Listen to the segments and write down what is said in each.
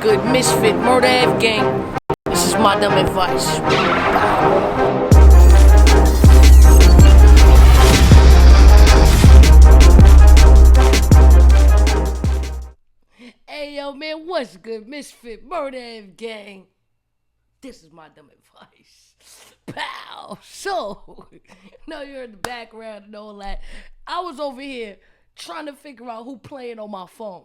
good? Misfit, Murder F Gang. This is my dumb advice. Hey yo man, what's good? Misfit, Murder F Gang. This is my dumb advice. Pow! So, no, you're in the background and all that. I was over here trying to figure out who playing on my phone.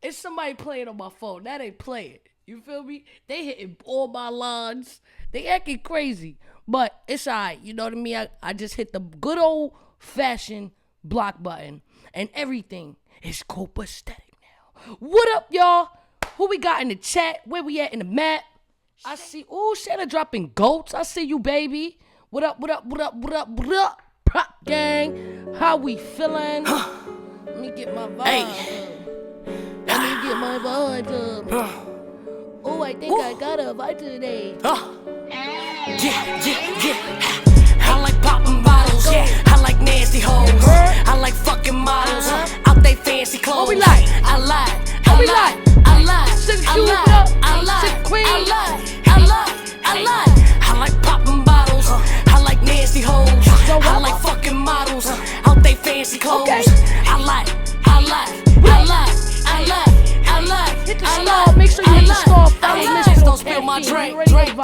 It's somebody playing on my phone. That ain't playing. You feel me? They hitting all my lines. They acting crazy. But it's alright. You know what I mean? I just hit the good old fashioned block button. And everything is copacetic now. What up, y'all? Who we got in the chat? Where we at in the map? I see, ooh, Shanna dropping goats. I see you, baby. What up, what up, what up, what up, what up? Prop gang, how we feeling? Let me get my vibe up. Let me get my vibe up. Oh, I think I got a vibe today. Yeah. I like popping bottles. Yeah. I like nasty hoes. I like fucking models. Out they fancy clothes. What we like? I like. What we like? I like. I like. I like. Queen. I like popping bottles. I like nasty hoes. I like fucking models. Out they fancy clothes. Okay. I like. Hit the star. Make sure you hit the star. Follow Misfit. Don't spill my drink.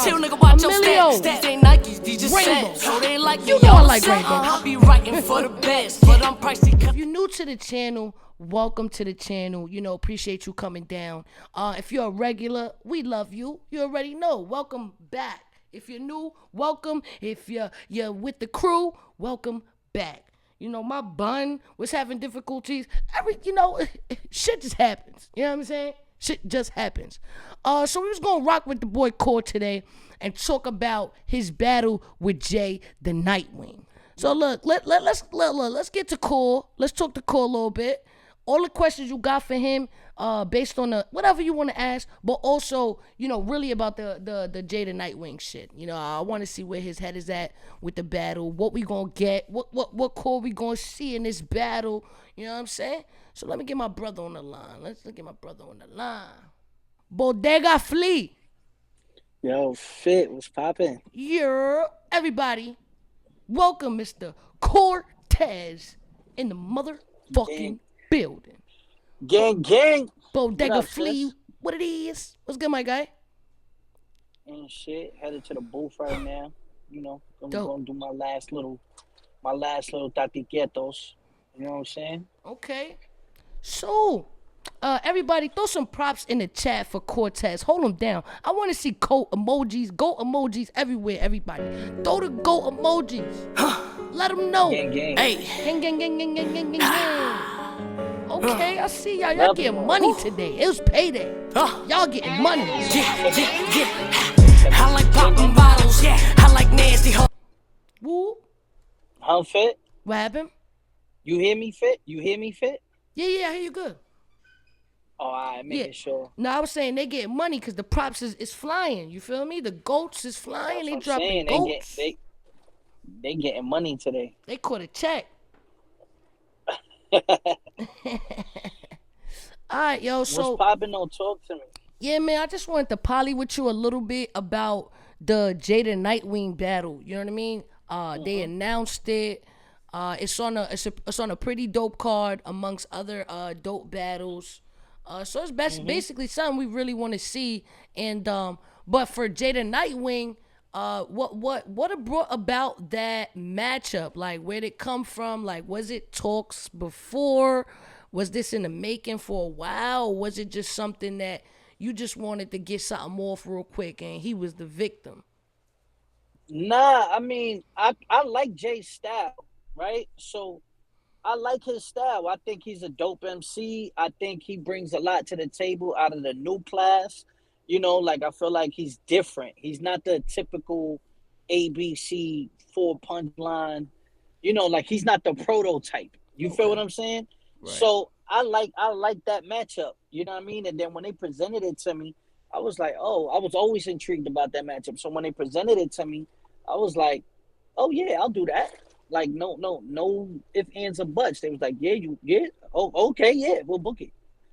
Chill, nigga, watch your stats. These ain't Nikes, these just Rainbow. sets. So they like You know I like rainbow. I'll be writing for the best, but I'm pricey. If you're new to the channel, welcome to the channel. You know, appreciate you coming down. If you're a regular, we love you. You already know. Welcome back. If you're new, welcome. If you're with the crew, welcome back. You know, my bun was having difficulties. Shit just happens. You know what I'm saying? Shit just happens. So we was gonna rock with the boy Core today and talk about his battle with Jay the Nightwing. So look, let's get to Core. Let's talk to Core a little bit. All the questions you got for him, based on the whatever you want to ask, but also, you know, really about the Jay the Nightwing shit. You know, I want to see where his head is at with the battle, what we gonna get, what Core we gonna see in this battle. You know what I'm saying? So let me get my brother on the line. Let's get my brother on the line. Bodega Flea. Yo, Fit, what's poppin'? Yeah, everybody, welcome Mr. Cortez in the motherfucking building. Gang. Bodega What up, Flea, sis? what it is? What's good, my guy? And shit, headed to the booth right now. You know, I'm Dope. gonna do my last little tatiquietos. You know what I'm saying? Okay. So, everybody, throw some props in the chat for Cortez. Hold him down. I want to see goat emojis everywhere, everybody. Throw the goat emojis. Let them know. Gang. Gang. Okay, I see y'all. Y'all getting money today. It was payday. Y'all getting money. Yeah. I like popping bottles. Yeah. I like nasty hoes. Woo. How Fit? What happened? You hear me, Fit? You hear me, Fit? Yeah, I hear you good. Oh, alright, making sure. No, I was saying they getting money because the props is flying. You feel me? The goats is flying. They dropping goats. They getting money today. They caught a check. Alright, yo, so What's poppin'? Don't talk to me. yeah, man, I just wanted to poly with you a little bit about the Jay the Nightwing battle. You know what I mean? They announced it. It's on a pretty dope card amongst other dope battles. So it's basically something we really want to see. And but for Jay the Nightwing, what brought about that matchup? Like, where'd it come from? Like, was it talks before? Was this in the making for a while? Or was it just something that you just wanted to get something off real quick and he was the victim? Nah, I mean, I like Jay's style, right? So I like his style. I think he's a dope MC. I think he brings a lot to the table out of the new class. You know, like, I feel like he's different. He's not the typical ABC 4 punchline. You know, like, he's not the prototype. You feel what I'm saying? Right. So I like that matchup. You know what I mean? And then when they presented it to me, I was like, oh, I was always intrigued about that matchup. So when they presented it to me, I was like, oh yeah, I'll do that. Like, no ifs, ands, or buts. They was like, oh, okay, yeah, we'll book it.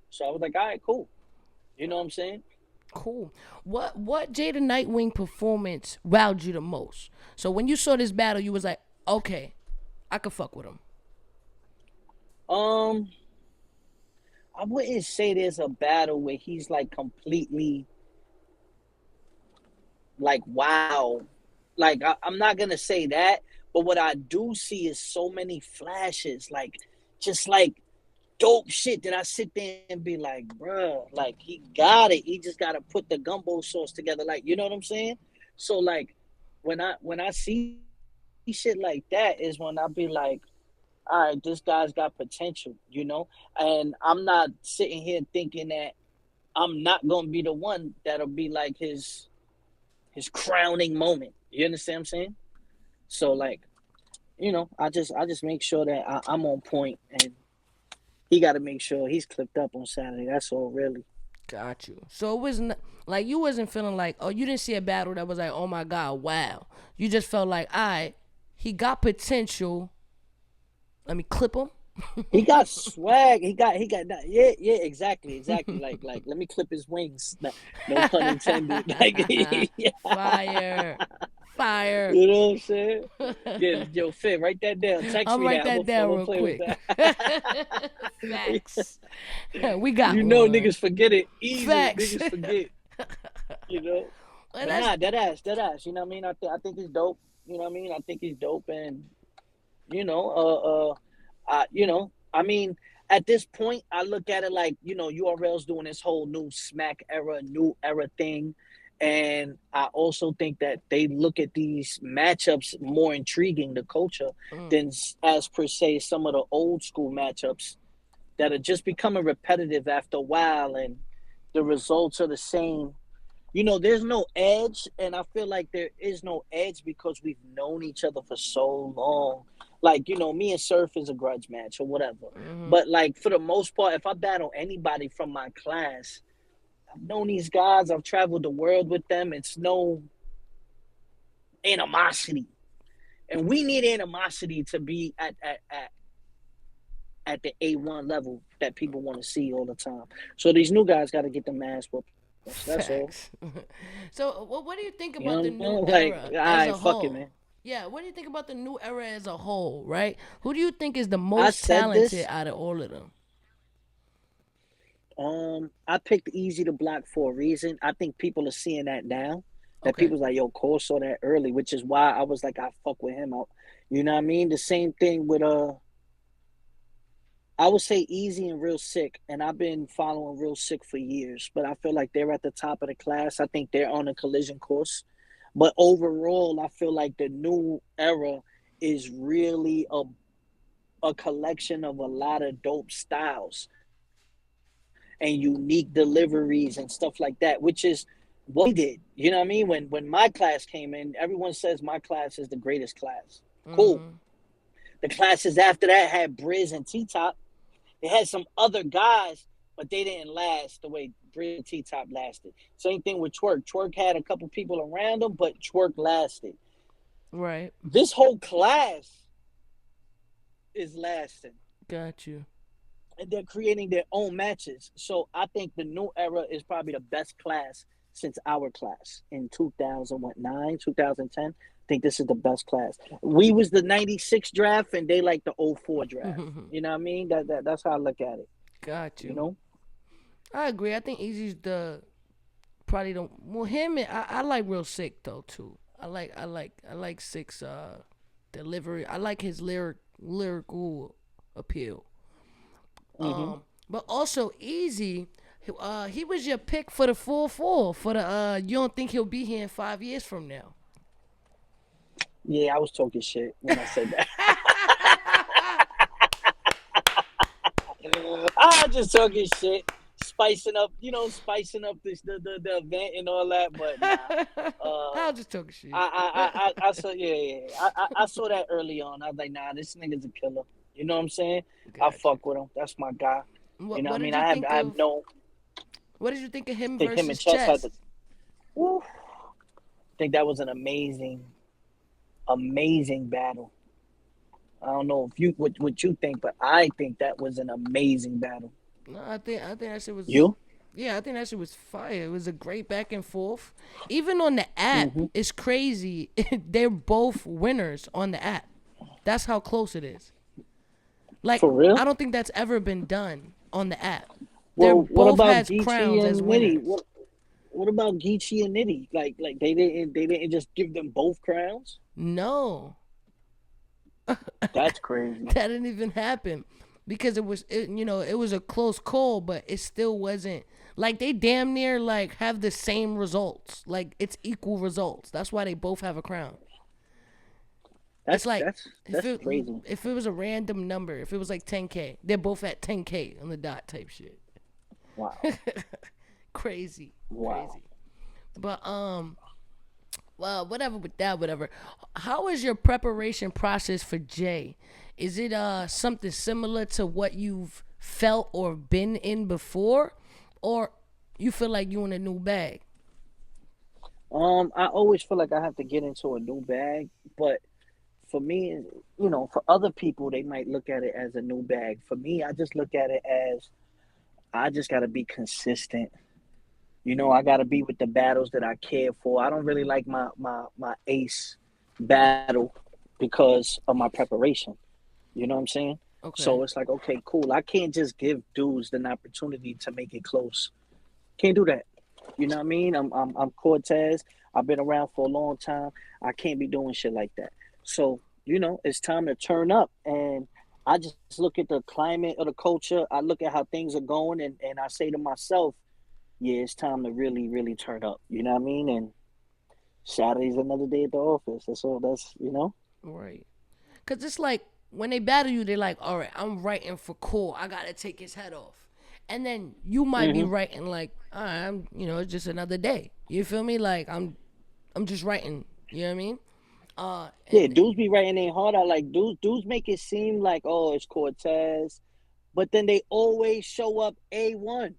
So I was like, all right, cool. You know what I'm saying? Cool. What Jay the Nightwing performance wowed you the most? So when you saw this battle, you was like, okay, I could fuck with him. Um, I wouldn't say there's a battle where he's like completely like wow. Like I'm not gonna say that, but what I do see is so many flashes, like just like dope shit that I sit there and be like, bruh, like he got it. He just gotta put the gumbo sauce together, like you know what I'm saying? So like when I see shit like that is when I be like, all right, this guy's got potential, you know? And I'm not sitting here thinking that I'm not gonna be the one that'll be like his crowning moment. You understand what I'm saying? So like, I just make sure that I'm on point, and he got to make sure he's clipped up on Saturday. That's all, really. Got you. So it wasn't like you wasn't feeling like, oh, you didn't see a battle that was like, oh my god, wow. You just felt like, all right, he got potential. Let me clip him. He got swag. He got that. Yeah, yeah, exactly. Like let me clip his wings. No pun intended. Like, yeah. Fire. Fire. You know what I'm saying? Yeah, yo, Fit, write that down. Text I'll me write that. that down real play with quick. that. Facts. We got You know, one. niggas forget it easy. Facts. Niggas forget. You know. Well, But nah, dead ass. You know what I mean? I think he's dope. You know what I mean? I think he's dope, and you know, I mean, at this point, I look at it like, URL's doing this whole new smack era, new era thing. And I also think that they look at these matchups more intriguing to culture than as per se some of the old school matchups that are just becoming repetitive after a while, and the results are the same. There's no edge, and I feel like there is no edge because we've known each other for so long. Like, me and Surf is a grudge match or whatever. But, like, for the most part, if I battle anybody from my class, I've known these guys, I've traveled the world with them. It's no animosity. And we need animosity to be at the A1 level that people want to see all the time. So these new guys got to get the ass whooped. That's all. So, what do you think You about know the what I'm new saying? Like, era all as right, a fuck it, whole? man. Yeah, what do you think about the new era as a whole, right? Who do you think is the I most said talented this. out of all of them? I picked Easy to Block for a reason. I think people are seeing that now. That Okay. people's like, yo, Cole saw that early, which is why I was like, I fuck with him out. You know what I mean? The same thing with I would say Easy and Real Sick, and I've been following Real Sick for years, but I feel like they're at the top of the class. I think they're on a collision course. But overall, I feel like the new era is really a collection of a lot of dope styles and unique deliveries and stuff like that, which is what we did. You know what I mean? When my class came in, everyone says my class is the greatest class. Cool. The classes after that had Briz and T-Top. They had some other guys, but they didn't last the way Briz and T-Top lasted. Same thing with Twerk. Twerk had a couple people around him, but Twerk lasted. Right. This whole class is lasting. Got you. And they're creating their own matches. So I think the new era is probably the best class since our class in 2009, 2010. I think this is the best class. We was the 96 draft and they like the 04 draft. You know what I mean? That's how I look at it. Got you. You know? I agree. I think Easy's the probably the well him and I like Real Sick though too. I like Sick's delivery. I like his lyrical appeal. But also Easy, he was your pick for the 4-4 for the you don't think he'll be here in 5 years from now. Yeah, I was talking shit when I said that. I was just talking shit, spicing up the event and all that. But nah, I was just talking shit. I saw I saw that early on. I was like, nah, this nigga's a killer. You know what I'm saying? I fuck with him. That's my guy. You know what I mean? I have no. What did you think of him I think versus him and Chess Chess? had I think that was an amazing battle. I don't know if what you think, but I think that was an amazing battle. No, I think that shit was You? Yeah, I think that shit was fire. It was a great back and forth. Even on the app, Hmm. it's crazy. They're both winners on the app. That's how close it is. Like, For real? I don't think that's ever been done on the app. They're Well, what both about has Geechee crowns as and Nitty? winners. What about Geechee and Nitty? Like they didn't just give them both crowns? No, That's crazy. that didn't even happen because it was a close call, but it still wasn't like they damn near like have the same results. Like it's equal results. That's why they both have a crown. It's That's like that's if that's it crazy. if it was a random number, if it was like 10K, they're both at 10K on the dot type shit. Wow. Crazy, Wow. crazy. But well, whatever with that, whatever. How is your preparation process for Jay? Is it something similar to what you've felt or been in before, or you feel like you in a new bag? I always feel like I have to get into a new bag, but for me, for other people, they might look at it as a new bag. For me, I just look at it as I just got to be consistent. I got to be with the battles that I care for. I don't really like my ace battle because of my preparation. You know what I'm saying? Okay. So it's like, okay, cool. I can't just give dudes an opportunity to make it close. Can't do that. You know what I mean? I'm Cortez. I've been around for a long time. I can't be doing shit like that. So, it's time to turn up. And I just look at the climate of the culture. I look at how things are going and I say to myself, yeah, it's time to really, really turn up. You know what I mean? And Saturday's another day at the office. That's all that's. Right. Cause it's like when they battle you, they're like, all right, I'm writing for Core. I gotta take his head off. And then you might be Hmm. writing like, all right, it's just another day. You feel me? Like I'm just writing. You know what I mean? Yeah, And dudes be writing their heart out. Like dudes make it seem like, oh, it's Cortez, but then they always show up A1.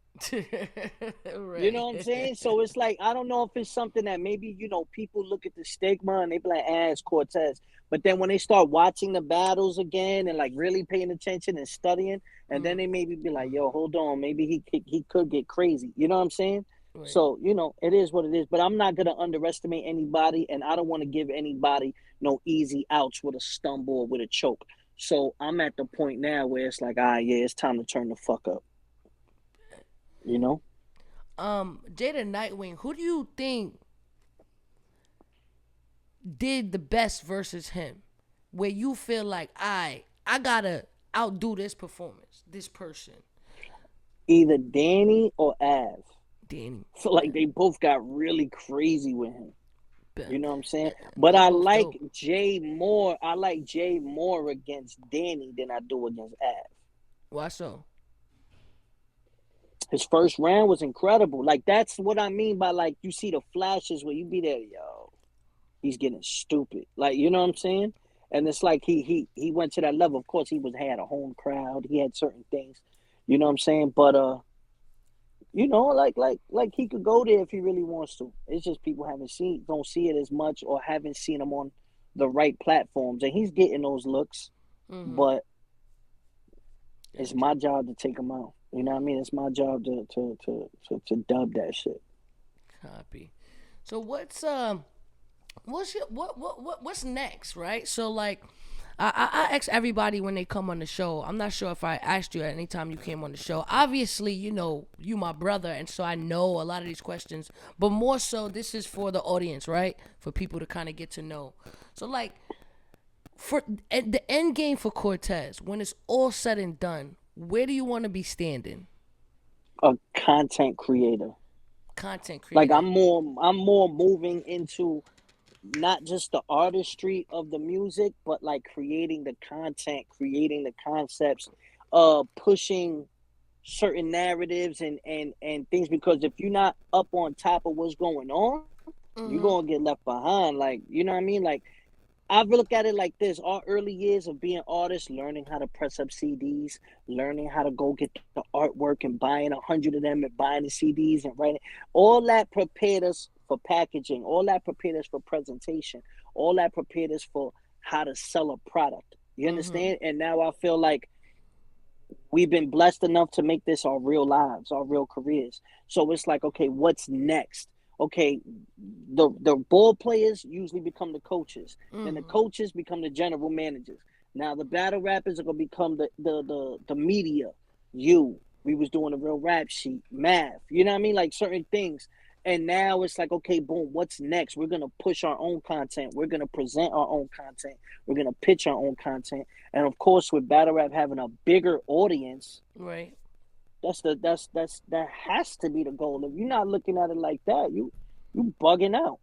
You right. know what I'm saying? So it's like I don't know if it's something that maybe people look at the stigma and they be like, it's Cortez. But then when they start watching the battles again and like really paying attention and studying, and then Mm, they maybe be like, yo, hold on, maybe he could get crazy. You know what I'm saying? right. So it is what it is. But I'm not gonna underestimate anybody, and I don't want to give anybody no easy outs with a stumble or with a choke. So I'm at the point now where it's like, yeah, it's time to turn the fuck up. You know? Jay the Nightwing, who do you think did the best versus him? Where you feel like I gotta outdo this performance, this person. Either Danny or Av. Danny. Feel like they both got really crazy with him. You know what I'm saying? But They I both like dope. Jay more. I like Jay more against Danny than I do against Av. Why so? His first round was incredible. Like that's what I mean by like you see the flashes where you be there, yo, he's getting stupid. Like you know what I'm saying? And it's like he went to that level. Of course, had a home crowd. He had certain things. You know what I'm saying? But like he could go there if he really wants to. It's just people don't see it as much or haven't seen him on the right platforms, and he's getting those looks. Mm-hmm. But it's Gotcha. my job to take him out. You know what I mean? It's my job to dub that shit. Copy. So what's next, right? So like I ask everybody when they come on the show. I'm not sure if I asked you at any time you came on the show. Obviously, you my brother, and so I know a lot of these questions. But more so, this is for the audience, right? For people to kind of get to know. So like for at the end game for Cortez, when it's all said and done, where do you want to be standing? A content creator. Content Like creator. I'm more moving into not just the artistry of the music, but like creating the content, creating the concepts, pushing certain narratives and things. Because if you're not up on top of what's going on, you're Mm-hmm. gonna get left behind. Like you know what I mean? Like I look at it like this: our early years of being artists, learning how to press up CDs, learning how to go get the artwork and buying 100 of them and buying the CDs and writing, all that prepared us for packaging, all that prepared us for presentation, all that prepared us for how to sell a product. You Mm-hmm. understand? And now I feel like we've been blessed enough to make this our real lives, our real careers. So it's like, okay, what's next? Okay, the ball players usually become the coaches. Then the coaches become the general managers. Now the battle rappers are gonna become the media. We was doing a real rap sheet, math. You know what I mean? Like certain things. And now it's like, okay, boom, what's next? We're gonna push our own content. We're gonna present our own content. We're gonna pitch our own content. And of course, with battle rap having a bigger audience, Right. that has to be the goal. If you're not looking at it like that, you bugging out.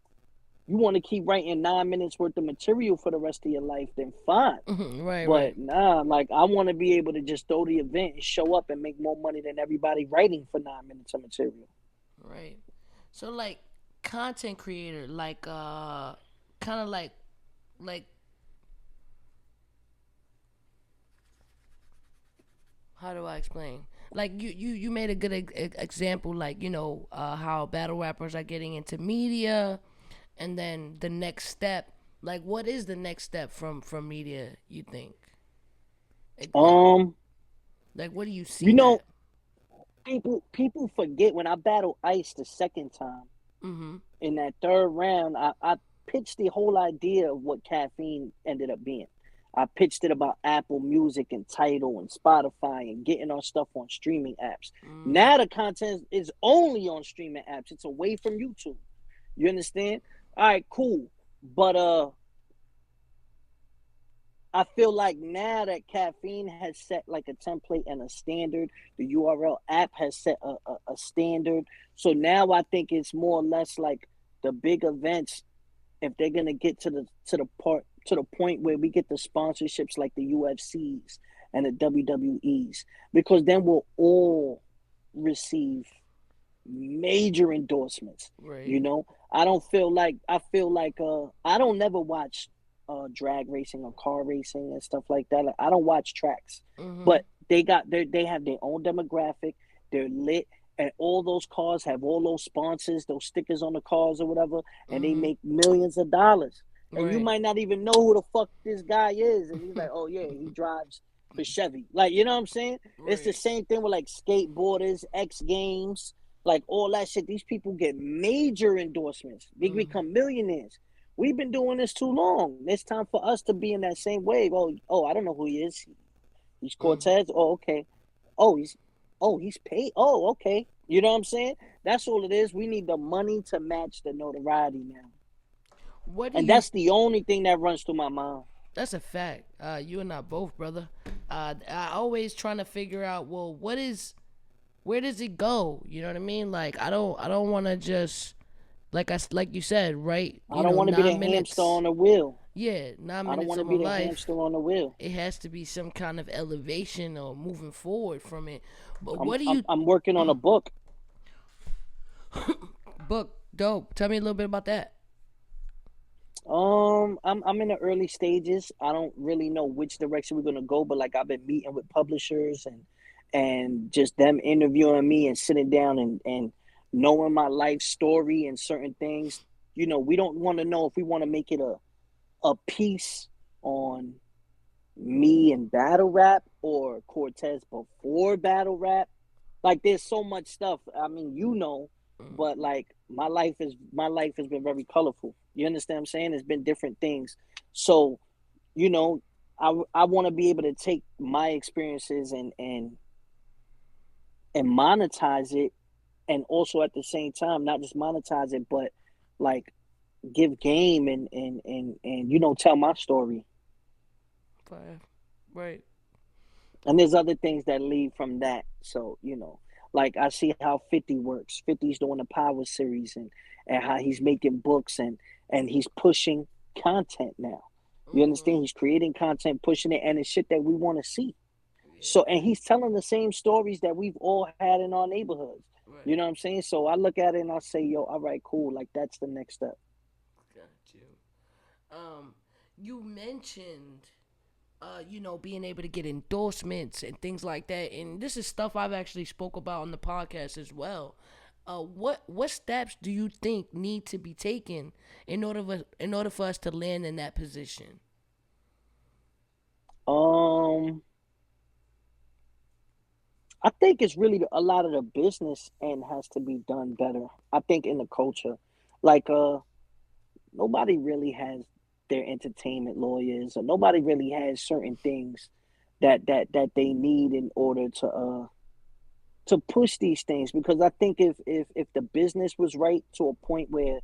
You want to keep writing 9 minutes worth of material for the rest of your life, then fine. Right. Right. But nah, like I want to be able to just throw the event and show up and make more money than everybody writing for 9 minutes of material. Right. So like content creator, like kind of like how do I explain? Like you made a good example, like how battle rappers are getting into media, and then the next step. Like, what is the next step from media? You think? Like, Um, like what do you see you that? know, people forget when I battled Ice the second time Mm-hmm. in that third round, I pitched the whole idea of what caffeine ended up being. I pitched it about Apple Music and Tidal and Spotify and getting our stuff on streaming apps. Now the content is only on streaming apps. It's away from YouTube. You understand? All right, cool. But I feel like now that caffeine has set like a template and a standard, the URL app has set a standard. So now I think it's more or less like the big events, if they're gonna get to the point where we get the sponsorships like the UFCs and the WWEs, because then we'll all receive major endorsements. Right. You know, I feel like I don't never watch drag racing or car racing and stuff like that. Like, I don't watch tracks, Mm-hmm. but they have their own demographic. They're lit, and all those cars have all those sponsors, those stickers on the cars or whatever, and they Mm-hmm. make millions of dollars. And you Right. might not even know who the fuck this guy is, and he's like, oh yeah, he drives for Chevy. Like, you know what I'm saying? It's the Right. same thing with like skateboarders, X Games, like all that shit. These people get major endorsements. They Mm-hmm. become millionaires. We've been doing this too long. It's time for us to be in that same wave. I don't know who he is. He's Mm-hmm. Cortez. Oh, okay. Oh, he's paid. Oh, okay. You know what I'm saying? That's all it is. We need the money to match the notoriety now. What do And you? that's the only thing that runs through my mind. That's a fact. You and I both, brother. I always trying to figure out. Well, where does it go? You know what I mean? Like I don't want to just like you said, right? I don't want to be the Nine hamster minutes. on the wheel. Yeah, nine I don't minutes want to of my be the life. hamster on the wheel. It has to be some kind of elevation or moving forward from it. But I'm what do I'm you I'm working on a book. book dope? Tell me a little bit about that. I'm in the early stages. I don't really know which direction we're gonna go, but like I've been meeting with publishers and just them interviewing me and sitting down and knowing my life story and certain things. We don't want to know if we want to make it a piece on me and battle rap or Cortez before battle rap. Like there's so much stuff. I mean, but like my life has been very colorful. You understand what I'm saying? It's been different things. So, you know, I want to be able to take my experiences and monetize it, and also at the same time not just monetize it, but like give game and tell my story. Five. Right. And there's other things that lead from that. So, like I see how 50 works. 50's doing the Power series and how he's making books and he's pushing content now. You Mm-hmm. understand? He's creating content, pushing it, and it's shit that we want to see. Yeah. So, and he's telling the same stories that we've all had in our neighborhoods. You Right. know what I'm saying? So I look at it and I say, yo, all right, cool. Like that's the next step. Got you. Um, you mentioned being able to get endorsements and things like that. And this is stuff I've actually spoke about on the podcast as well. What steps do you think need to be taken in order for us to land in that position? Um, I think it's really a lot of the business end has to be done better. I think in the culture, like nobody really has their entertainment lawyers, or nobody really has certain things that they need in order to push these things. Because I think if the business was right to a point where,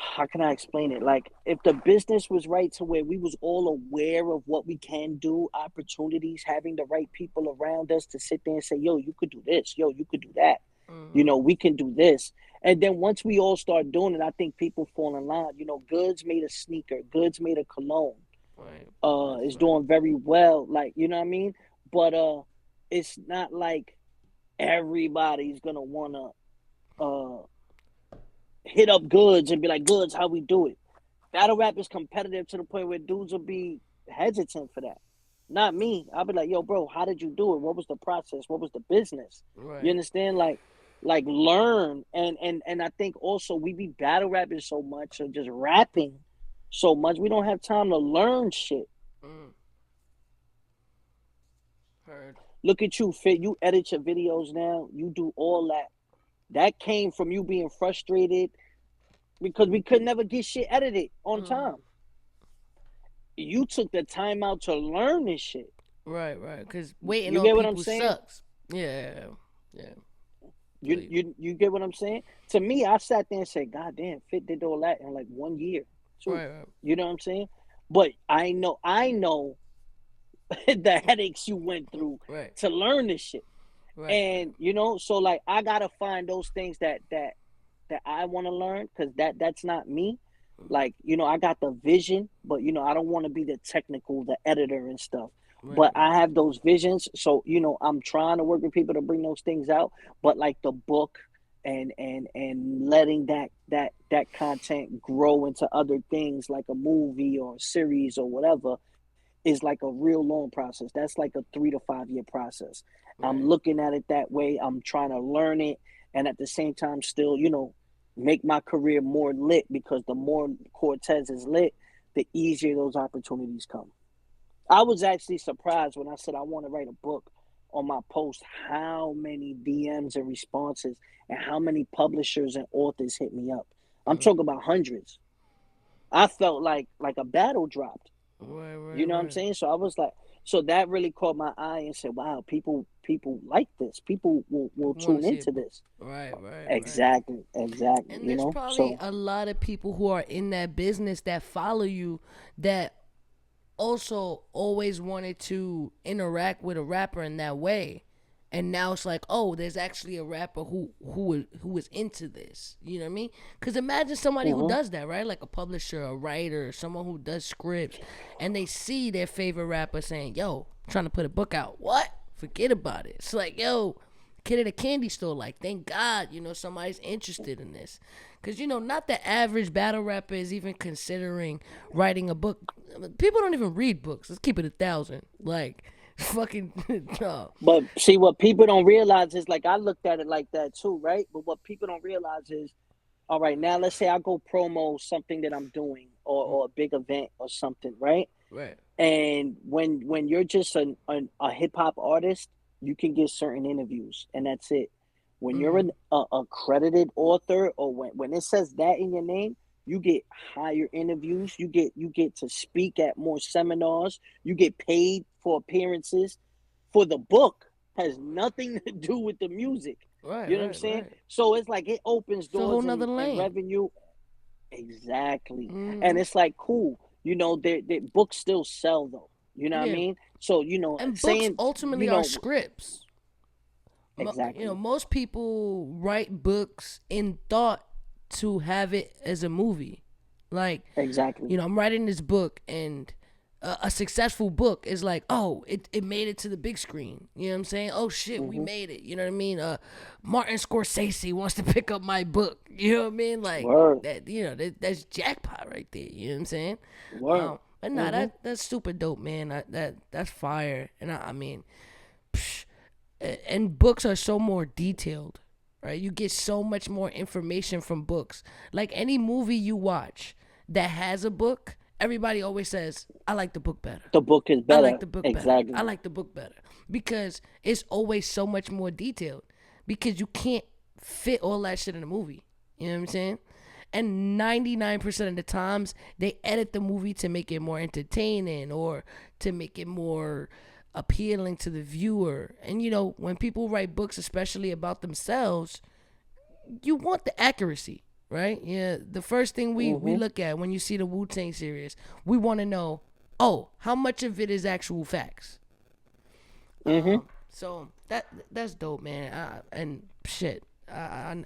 how can I explain it? Like if the business was right to where we was all aware of what we can do, opportunities, having the right people around us to sit there and say, yo, you could do this, yo, you could do that. We can do this. And then once we all start doing it, I think people fall in line. Goods made a sneaker, Goods made a cologne. Right. Is doing very well. Like, you know what I mean? But it's not like everybody's gonna wanna hit up Goods and be like, Goods, how we do it? Battle rap is competitive to the point where dudes will be hesitant for that. Not me. I'll be like, yo, bro, how did you do it? What was the process? What was the business? Right. You understand? Like learn. And I think also we be battle rapping so much or just rapping so much, we don't have time to learn shit. Heard. Look at you, Fit. You edit your videos now. You do all that. That came from you being frustrated because we could never get shit edited on time. You took the time out to learn this shit. Right. Because waiting You on get what people I'm saying? sucks. Yeah. You get what I'm saying? To me, I sat there and said, God damn, Fit did all that in like 1 year. Right. You know what I'm saying? But I know the headaches you went through to learn this shit. Right. And so like I gotta find those things that I want to learn, because that's not me. Like, I got the vision, but I don't want to be the technical, the editor and stuff. Right. But I have those visions, so I'm trying to work with people to bring those things out. But like the book and letting that content grow into other things like a movie or a series or whatever is like a real long process. That's like a 3 to 5 year process. Right. I'm looking at it that way. I'm trying to learn it, and at the same time still, make my career more lit, because the more Cortez is lit, the easier those opportunities come. I was actually surprised when I said I want to write a book on my post, how many DMs and responses and how many publishers and authors hit me up. I'm talking about hundreds. I felt like a battle dropped. Right. You know what I'm saying? So I was like, so that really caught my eye and said, wow, people like this. People will tune into this. Right. Exactly. And there's probably a lot of people who are in that business that follow you that also always wanted to interact with a rapper in that way. And now it's like, oh, there's actually a rapper who is into this. You know what I mean? Because imagine somebody who does that, right? Like a publisher, a writer, someone who does scripts, and they see their favorite rapper saying, yo, I'm trying to put a book out. What? Forget about it. It's like, yo, kid at a candy store, like, thank God, somebody's interested in this. Because, not the average battle rapper is even considering writing a book. People don't even read books. Let's keep it 1,000. Like, fucking no. But see, what people don't realize is, like, I looked at it like that too, right? But what people don't realize is, all right, now let's say I go promo something that I'm doing, or a big event or something, right? Right. And when you're just a hip hop artist, you can get certain interviews, and that's it. When you're an accredited author, or when it says that in your name, you get higher interviews. You get to speak at more seminars. You get paid for appearances. For the book has nothing to do with the music. Right. You know what I'm saying? Right. So it's like it opens doors and revenue. Exactly. And it's like, cool. Their books still sell though. You know what I mean? So and books ultimately are scripts. Exactly. Most people write books in thought to have it as a movie. Like, exactly. I'm writing this book, and a successful book is like, oh, it made it to the big screen. You know what I'm saying? Oh shit, we made it. You know what I mean? Martin Scorsese wants to pick up my book. You know what I mean? Like, word. That, that's jackpot right there. You know what I'm saying? Word. But nah, that's super dope, man. That's fire. And I mean, and books are so more detailed, right? You get so much more information from books. Like any movie you watch that has a book, everybody always says, I like the book better. The book is I better. like the book Exactly. better. I like the book better because it's always so much more detailed because you can't fit all that shit in a movie. You know what I'm saying? And 99% of the times they edit the movie to make it more entertaining or to make it more appealing to the viewer. And you know, when people write books, especially about themselves, you want the accuracy, right? Yeah. The first thing we look at when you see the Wu-Tang series, we want to know, oh, how much of it is actual facts? So that's dope, man. And shit, I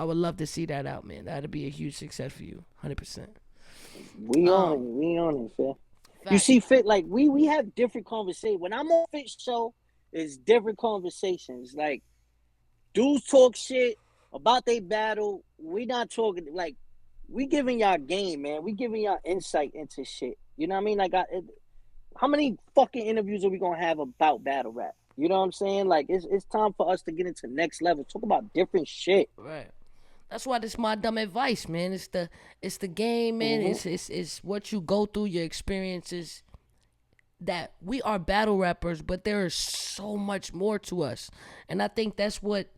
would love to see that out, man. That'd be a huge success for you, 100%. We on it. We on it, Fit. You see, Fit, like we have different conversations. When I'm on Fit show, it's different conversations. Like dudes talk shit about they battle. We not talking like we giving y'all game, man. We giving y'all insight into shit. You know what I mean? Like, how many fucking interviews are we gonna have about battle rap? You know what I'm saying? Like, it's time for us to get into next level. Talk about different shit. Right. That's why this is my dumb advice, man. It's the game, man. It's what you go through, your experiences. That we are battle rappers, but there is so much more to us, and I think that's what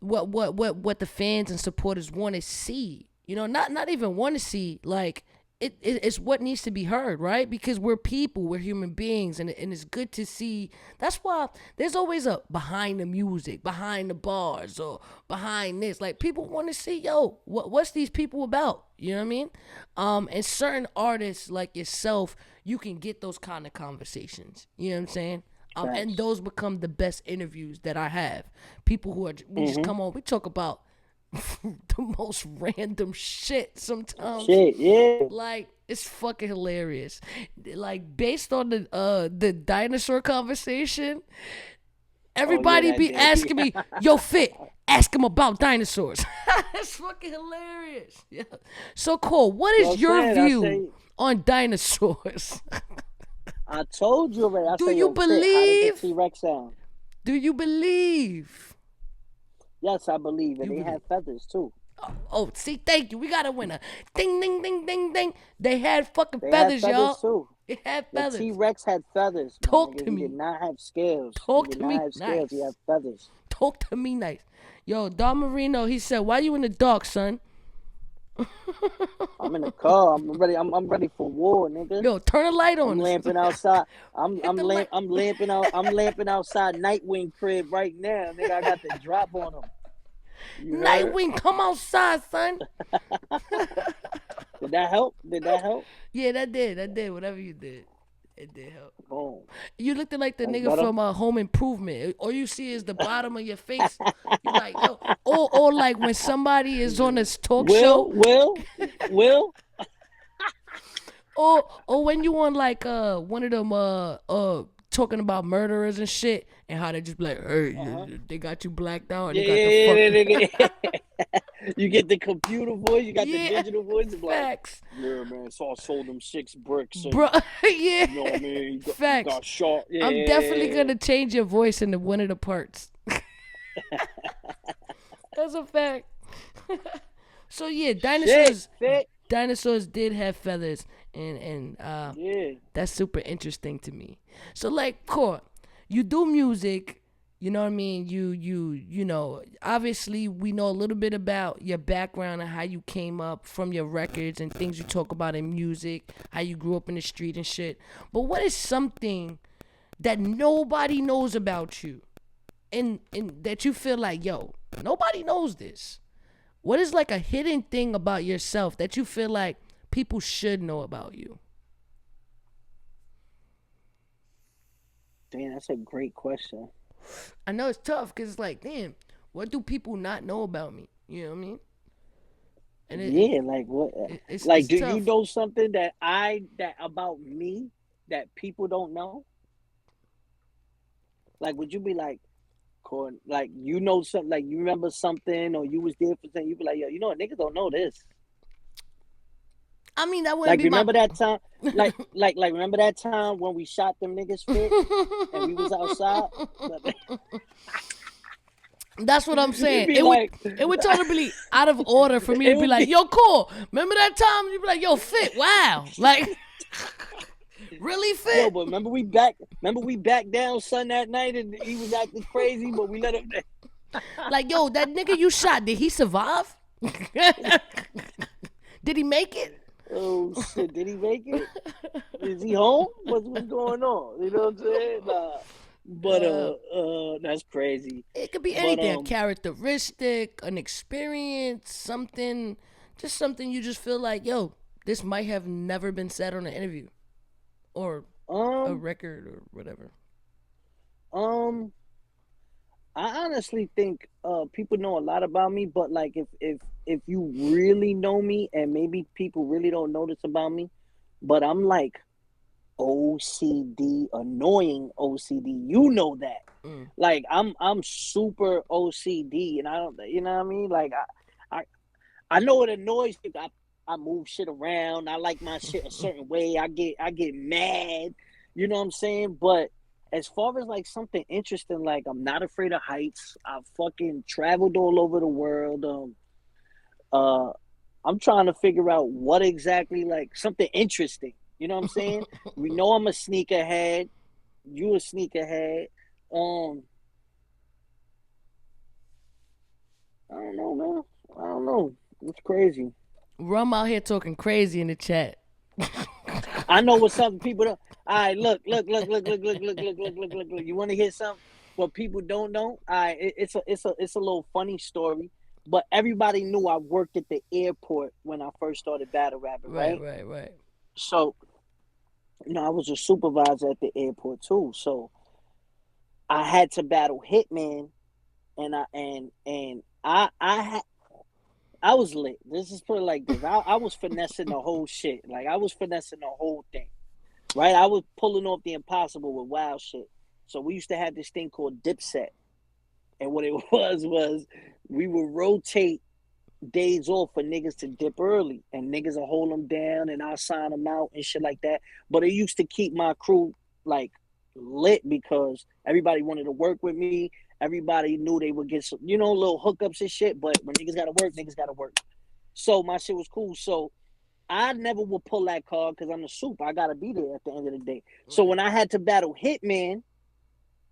the fans and supporters want to see. You know, not even want to see. Like it's what needs to be heard, right? Because we're people, we're human beings, and it's good to see. That's why there's always a behind the music, behind the bars, or behind this. Like people want to see, yo, what's these people about? You know what I mean? And certain artists like yourself, you can get those kind of conversations. You know what I'm saying? And those become the best interviews that I have. People who we just come on, we talk about the most random shit sometimes. Shit, yeah. Like it's fucking hilarious. Like based on the dinosaur conversation, everybody be asking me, "Yo, Fit, ask him about dinosaurs." It's fucking hilarious. Yeah. So Cole, what is your view on dinosaurs? I told you already. Do you believe? How does the T-Rex sound? Do you believe? Yes, I believe. And they have feathers, too. Oh, see, thank you. We got a winner. Ding, ding, ding, ding, ding. They had fucking They feathers, had y'all. too. It had The feathers. T-Rex had feathers. Talk to me. He did not have scales. Talk he did to not me have scales. nice. He had feathers. Talk to me nice. Yo, Don Marino, he said, why you in the dark, son? I'm in the car. I'm ready. I'm ready for war, nigga. Yo, turn a light on. I'm lamping outside. I'm lamping out. I'm lamping outside Nightwing crib right now, nigga. I got the drop on him. Nightwing, come outside, son. Did that help? Yeah, that did. Whatever you did, it did help. Boom. You looked like the nigga from Home Improvement. All you see is the bottom of your face. You like, yo, or like when somebody is on a talk show. Will. Or when you on like one of them talking about murderers and shit, and how they just be like, hey, they got you blacked out. And they got the you get the computer voice, you got the digital voice. Facts. Like, yeah, man, so I sold them 6 bricks. And, bro, yeah. You know what I mean? Facts. Got shot. Yeah, I'm definitely going to change your voice into one of the parts. That's a fact. So, yeah, dinosaurs did have feathers. And that's super interesting to me. So, like, Court, you do music. You know what I mean? You know, obviously we know a little bit about your background and how you came up from your records and things you talk about in music, how you grew up in the street and shit. But what is something that nobody knows about you and that you feel like, yo, nobody knows this? What is like a hidden thing about yourself that you feel like people should know about you? Damn, that's a great question. I know it's tough because it's like, damn, what do people not know about me? You know what I mean? And like what? It's do tough. You know something that about me that people don't know? Like, would you be like, like you know something, like you remember something, or you was there for something? You be like, yo, you know what? Niggas don't know this. I mean, that wouldn't like, be remember that time? like, remember that time when we shot them niggas Fit and we was outside? That's what I'm saying. be It like, would totally be out of order for me to It be would like, be- yo, cool. Remember that time? You'd be like, yo, Fit, wow. Like, really, yo, Fit? but remember we back down son that night and he was acting crazy, but we let him. Like, yo, that nigga you shot, did he survive? Did he make it? Oh shit, did he make it? Is he home? What's going on? You know what I'm saying? Nah. But that's crazy. It could be But anything, a characteristic, an experience, something, just something you just feel like, yo, this might have never been said on an interview or a record or whatever. I honestly think people know a lot about me, but like if you really know me and maybe people really don't know this about me, but I'm like OCD, annoying OCD. You know that. Like I'm super OCD, and I don't, you know what I mean? Like I know it annoys people. I move shit around. I like my shit a certain way. I get mad. You know what I'm saying? But as far as like something interesting, like I'm not afraid of heights. I've fucking traveled all over the world. I'm trying to figure out what exactly, like something interesting. You know what I'm saying? We know I'm a sneakerhead. You a sneakerhead. I don't know, man. I don't know. It's crazy. Rum out here talking crazy in the chat. I know what some people don't. All right, look. You want to hear something? What people don't know? All right, it's a little funny story. But everybody knew I worked at the airport when I first started battle rapping, right? Right. So, I was a supervisor at the airport too. So I had to battle Hitman, and I was lit. This is put it like this. I was finessing the whole shit. Like I was finessing the whole thing. Right? I was pulling off the impossible with wild shit. So we used to have this thing called Dipset. And what it was we would rotate days off for niggas to dip early. And niggas will hold them down and I'll sign them out and shit like that. But it used to keep my crew like lit because everybody wanted to work with me. Everybody knew they would get some, little hookups and shit. But when niggas gotta work, niggas gotta work. So my shit was cool. So I never would pull that card because I'm the soup. I gotta be there at the end of the day. So when I had to battle Hitman,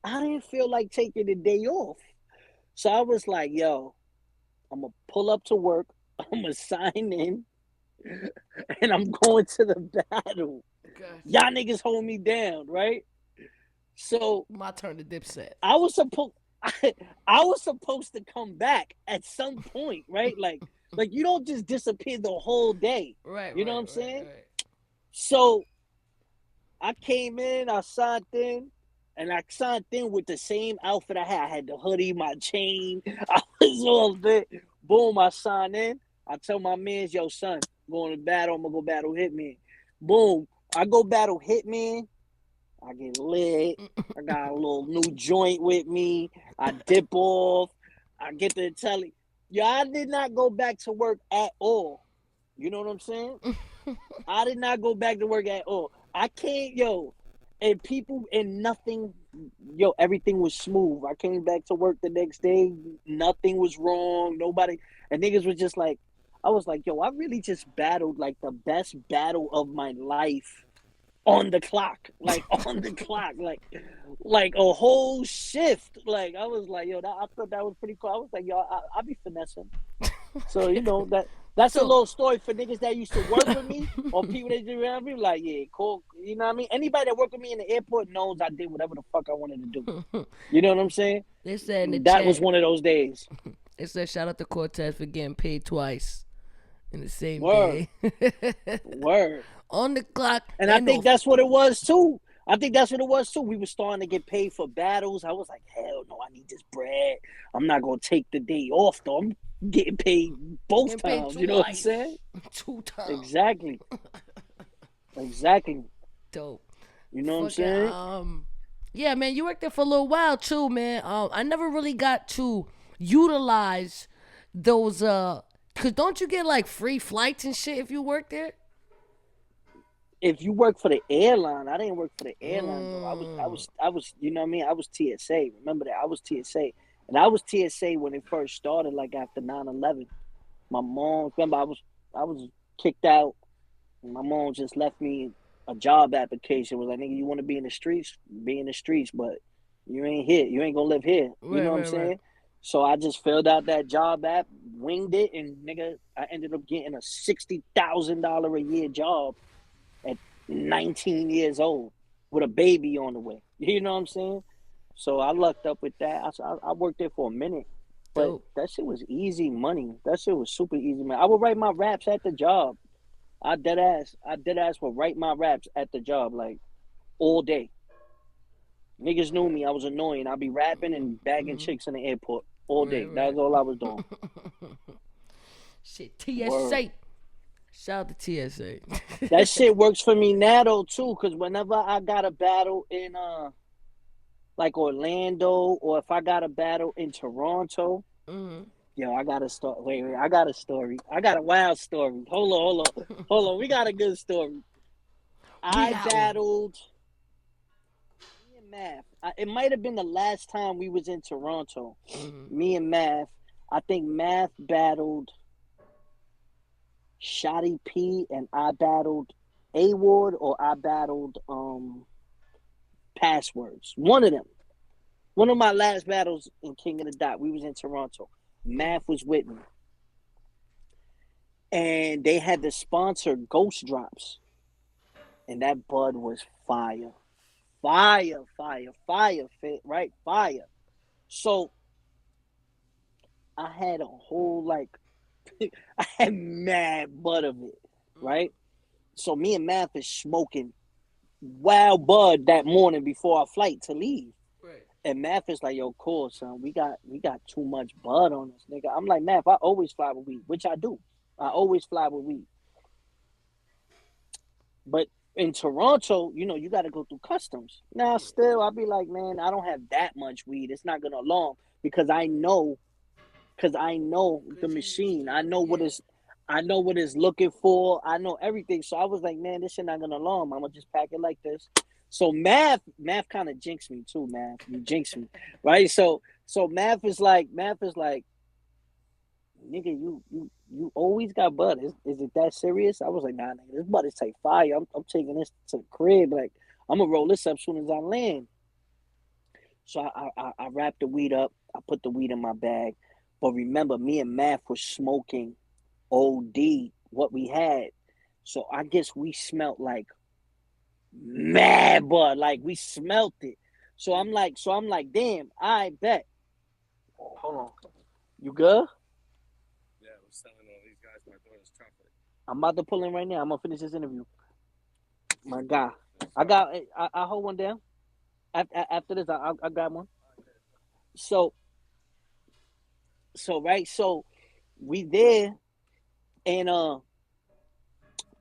I didn't feel like taking the day off. So I was like, yo, I'm gonna pull up to work, I'm gonna sign in, and I'm going to the battle. Okay. Y'all niggas hold me down, right? So my turn to Dipset. I was supposed to come back at some point, right? Like you don't just disappear the whole day. Right. You know what I'm saying? Right. So I came in, I signed in, and I signed in with the same outfit I had. I had the hoodie, my chain. I was all lit. Boom, I signed in. I tell my mans, yo, son, I'm going to battle. I'm going to go battle Hitman. Boom. I go battle Hitman. I get lit. I got a little new joint with me. I dip off. I get to tell you, yo, I did not go back to work at all. You know what I'm saying? I did not go back to work at all. I can't, and people and nothing, everything was smooth. I came back to work the next day. Nothing was wrong. Nobody, and niggas was just like, I was like, yo, I really just battled like the best battle of my life on the clock, like a whole shift. Like I was like, yo, I thought that was pretty cool. I was like, yo, I'll be finessing. So that's a little story for niggas that used to work with me or people that do around me. Like, yeah, cool. You know what I mean? Anybody that worked with me in the airport knows I did whatever the fuck I wanted to do. You know what I'm saying? They said in the that chat, was one of those days. It said shout out to Cortez for getting paid twice in the same Word. day. Word. On the clock. And I think that's what it was too. We were starting to get paid for battles. I was like, hell no, I need this bread. I'm not gonna take the day off though. I'm getting paid both times. You know what I'm saying? 2 times. Exactly. Dope. You know what I'm saying? Yeah, man, you worked there for a little while too, man. I never really got to utilize those cause don't you get like free flights and shit if you work there? If you work for the airline, I didn't work for the airline though. I was, you know what I mean? I was TSA. Remember that? I was TSA. And I was TSA when it first started, like after 9/11. My mom, remember, I was kicked out. And my mom just left me a job application. Was like, nigga, you want to be in the streets? Be in the streets, but you ain't here. You ain't gonna live here. You Right, know what I'm right, right. saying? So I just filled out that job app, winged it, and nigga, I ended up getting a $60,000 a year job at 19 years old with a baby on the way. You know what I'm saying? So I lucked up with that. I worked there for a minute, but Dope. that shit was easy money. That shit was super easy, man. I would write my raps at the job. I dead ass would write my raps at the job like all day. Niggas knew me. I was annoying. I'd be rapping and bagging chicks in the airport all Right, day. That's right. all I was doing. Shit, Word. TSA. Shout out to TSA. That shit works for me now though too, cause whenever I got a battle in like Orlando, or if I got a battle in Toronto, yo, I got a story. Wait, I got a story. I got a wild story. Hold on. We got a good story. We I got one. battled me and Math. It might have been the last time we was in Toronto. Me and Math. I think Math battled Shotty P, and I battled A Ward, or I battled Passwords. One of them. One of my last battles in King of the Dot. We was in Toronto. Math was with me. And they had to sponsor Ghost Drops. And that bud was fire. Fire, fit, right? Fire. So I had a whole like I had mad bud of it, right? So me and Math is smoking wild bud that morning before our flight to leave. Right. And Math is like, yo, cool, son. We got too much bud on us, nigga. I'm like, Math, I always fly with weed, which I do. I always fly with weed. But in Toronto, you got to go through customs. Now, still, I'll be like, man, I don't have that much weed. It's not gonna alarm because I know the machine. I know what it's looking for. I know everything. So I was like, man, this shit not gonna alarm. I'm gonna just pack it like this. So math kind of jinxed me too, Math. You jinxed me, right? So math is like, nigga, you always got bud. Is it that serious? I was like, nah, nigga, this bud is take fire. I'm taking this to the crib. Like, I'm gonna roll this up as soon as I land. So I wrapped the weed up. I put the weed in my bag. But remember, me and Math was smoking OD what we had. So I guess we smelt like mad bud. Like we smelt it. So I'm like, damn, I bet. Hold on. You good? Yeah, I was telling all these guys my daughter's chocolate. I'm about to pull in right now. I'm gonna finish this interview. My guy. I hold one down. After this, I grab one. So right, so we there, and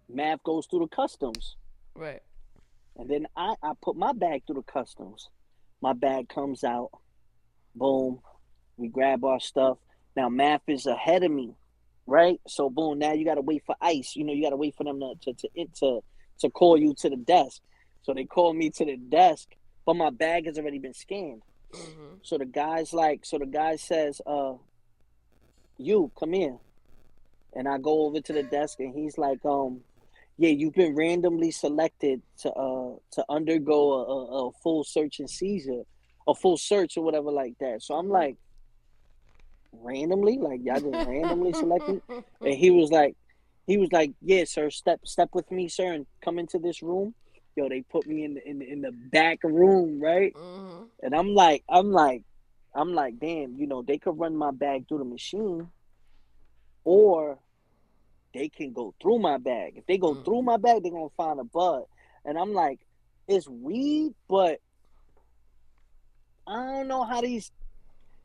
Mav goes through the customs, Right. and then I put my bag through the customs. My bag comes out, boom. We grab our stuff. Now Mav is ahead of me, right? So boom. Now you gotta wait for ICE. You gotta wait for them to call you to the desk. So they call me to the desk, but my bag has already been scanned. So the guy says, you come here. And I go over to the desk, and he's like, yeah, you've been randomly selected to undergo a full search and seizure, a full search or whatever like that. So I'm like, randomly? Like y'all just randomly selected? And he was like, yeah, sir, step with me, sir, and come into this room. Yo, they put me in the back room, right? And I'm like, damn, they could run my bag through the machine, or they can go through my bag. If they go through my bag, they're gonna find a bud. And I'm like, it's weed, but I don't know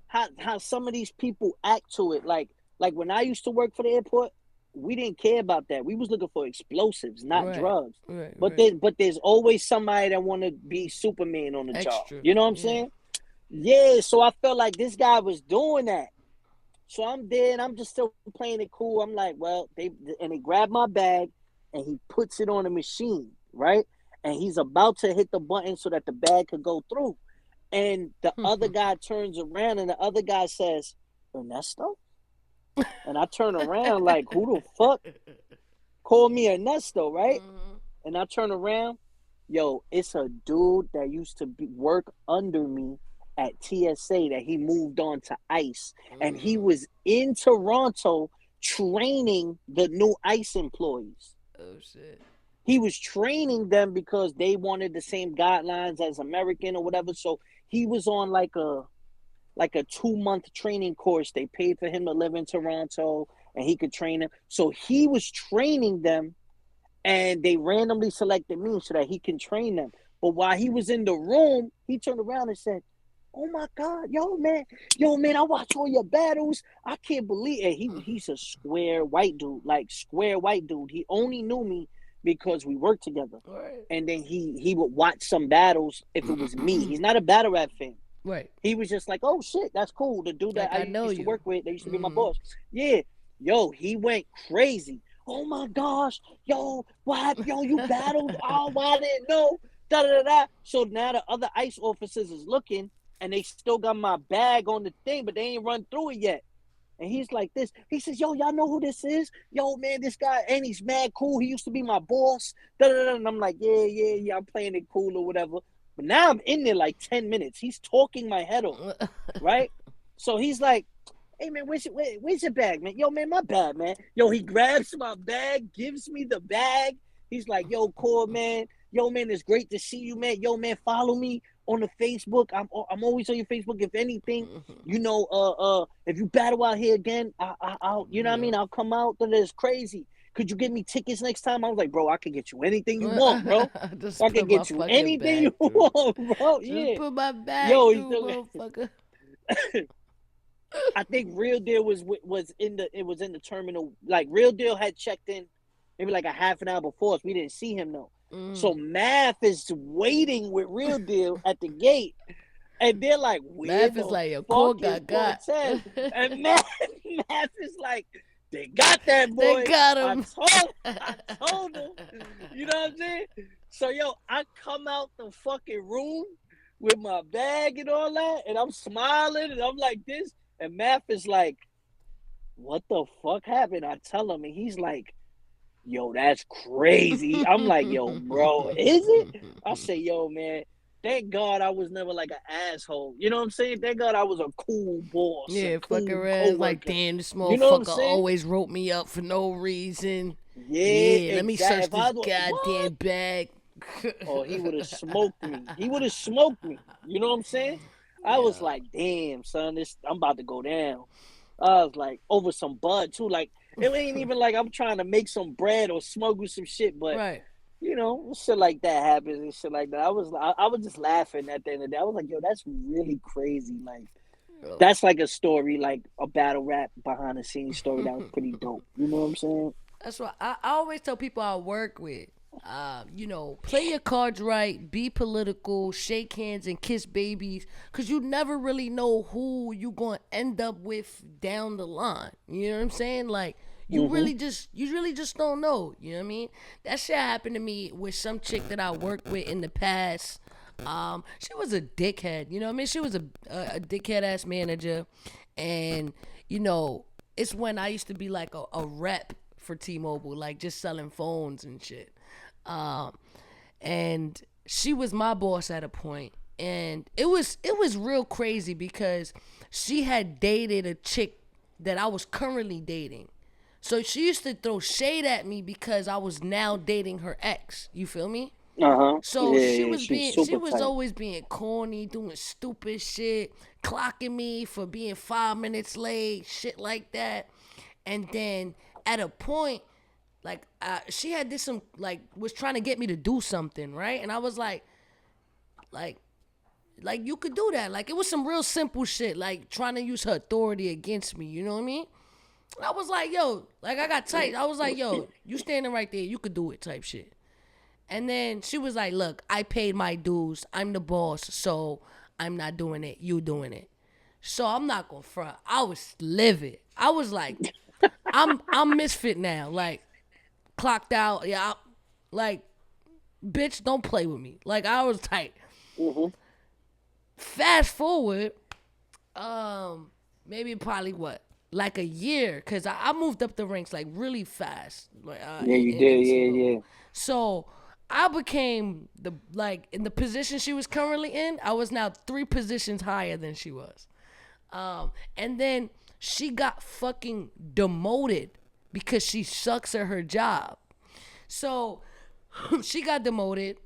how some of these people act to it. Like when I used to work for the airport, we didn't care about that. We was looking for explosives, not Right. drugs. Right. But Right. there's always somebody that want to be Superman on the job. Extra. You know what I'm Yeah. saying? Yeah. So I felt like this guy was doing that. So I'm there, and I'm just still playing it cool. I'm like, well, they grab my bag, and he puts it on the machine, right? And he's about to hit the button so that the bag could go through. And the other guy turns around and the other guy says, Ernesto? And I turn around like, who the fuck called me Ernesto, right? And I turn around, yo, it's a dude that used to work under me at TSA that he moved on to ICE. And he was in Toronto training the new ICE employees. Oh shit. He was training them because they wanted the same guidelines as American or whatever. So he was on like a 2-month training course. They paid for him to live in Toronto and he could train them. So he was training them and they randomly selected me so that he can train them. But while he was in the room, he turned around and said, oh my God, yo man, I watch all your battles. I can't believe it. He's a square white dude. He only knew me because we worked together. Right. And then he would watch some battles if it was me. He's not a battle rap fan. Right. He was just like, oh shit, that's cool. The dude that Like, I used to work with, they used to be my boss. Yeah. Yo, he went crazy. Oh my gosh, yo, what happened? Yo, you battled? Oh, I didn't know. Da da da. So now the other ICE officers is looking, and they still got my bag on the thing, but they ain't run through it yet. And he's like this. He says, yo, y'all know who this is? Yo, man, this guy, and he's mad cool. He used to be my boss. Da da da. And I'm like, yeah, I'm playing it cool or whatever. But now I'm in there like 10 minutes. He's talking my head off, right? So he's like, hey, man, where's your bag, man? Yo, man, my bag, man. Yo, he grabs my bag, gives me the bag. He's like, yo, Core, man. Yo, man, it's great to see you, man. Yo, man, follow me on the Facebook. I'm always on your Facebook. If anything, you know, if you battle out here again, I'll you know what I mean? I'll come out. That is crazy. Could you get me tickets next time? I was like, bro, I can get you anything you want, bro. I can get you anything you want, bro. Yeah. Just put my bag through, motherfucker. I think Real Deal was in the terminal. Like Real Deal had checked in maybe like a half an hour before us. We didn't see him though. So Math is waiting with Real Deal at the gate, and they're like, Math is like, your core got. And Math is like, they got that boy. They got him. I told him. You know what I'm saying? So yo, I come out the fucking room with my bag and all that, and I'm smiling, and I'm like this. And Math is like, what the fuck happened? I tell him, and he's like, yo, that's crazy. I'm like, yo, bro, is it? I say, yo, man, thank God I was never like an asshole. You know what I'm saying? Thank God I was a cool boss. Yeah, cool fucking red. Like, damn, this motherfucker you know what I'm always wrote me up for no reason. Yeah, let me search this goddamn bag. Oh, he would have smoked me. You know what I'm saying? I was like, damn, son, I'm about to go down. I was like, over some bud too. Like, it ain't even like I'm trying to make some bread or smuggle some shit, but right. You know, shit like that happens and shit like that. I was just laughing at the end of the day. I was like, yo, that's really crazy. Like, that's like a story, like a battle rap behind the scenes story that was pretty dope. You know what I'm saying? That's why I always tell people I work with, you know, play your cards right, be political, shake hands and kiss babies, because you never really know who you going to end up with down the line. You know what I'm saying? Like, you really just don't know. You know what I mean? That shit happened to me with some chick that I worked with in the past. She was a dickhead. You know what I mean? She was a dickhead ass manager. And, you know, it's when I used to be like a rep for T-Mobile, like just selling phones and shit. And she was my boss at a point. And it was real crazy because she had dated a chick that I was currently dating. So she used to throw shade at me because I was now dating her ex. You feel me? So she was always being corny, doing stupid shit, clocking me for being 5 minutes late, shit like that. And then at a point, like she had this was trying to get me to do something, right? And I was like you could do that. Like, it was some real simple shit, like trying to use her authority against me. You know what I mean? I was like, yo, like I got tight. I was like, yo, you standing right there, you could do it type shit. And then she was like, look, I paid my dues. I'm the boss, so I'm not doing it. You doing it. So I'm not gonna front. I was livid. I was like, I'm Ms.Fit now. Like, clocked out. Yeah, like, bitch, don't play with me. Like, I was tight. fast forward, maybe probably what, like a year, because I moved up the ranks like really fast. Like, Yeah, you did. Yeah. So I became in the position she was currently in, I was now 3 positions higher than she was. And then she got fucking demoted because she sucks at her job. So she got demoted,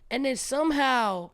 and then somehow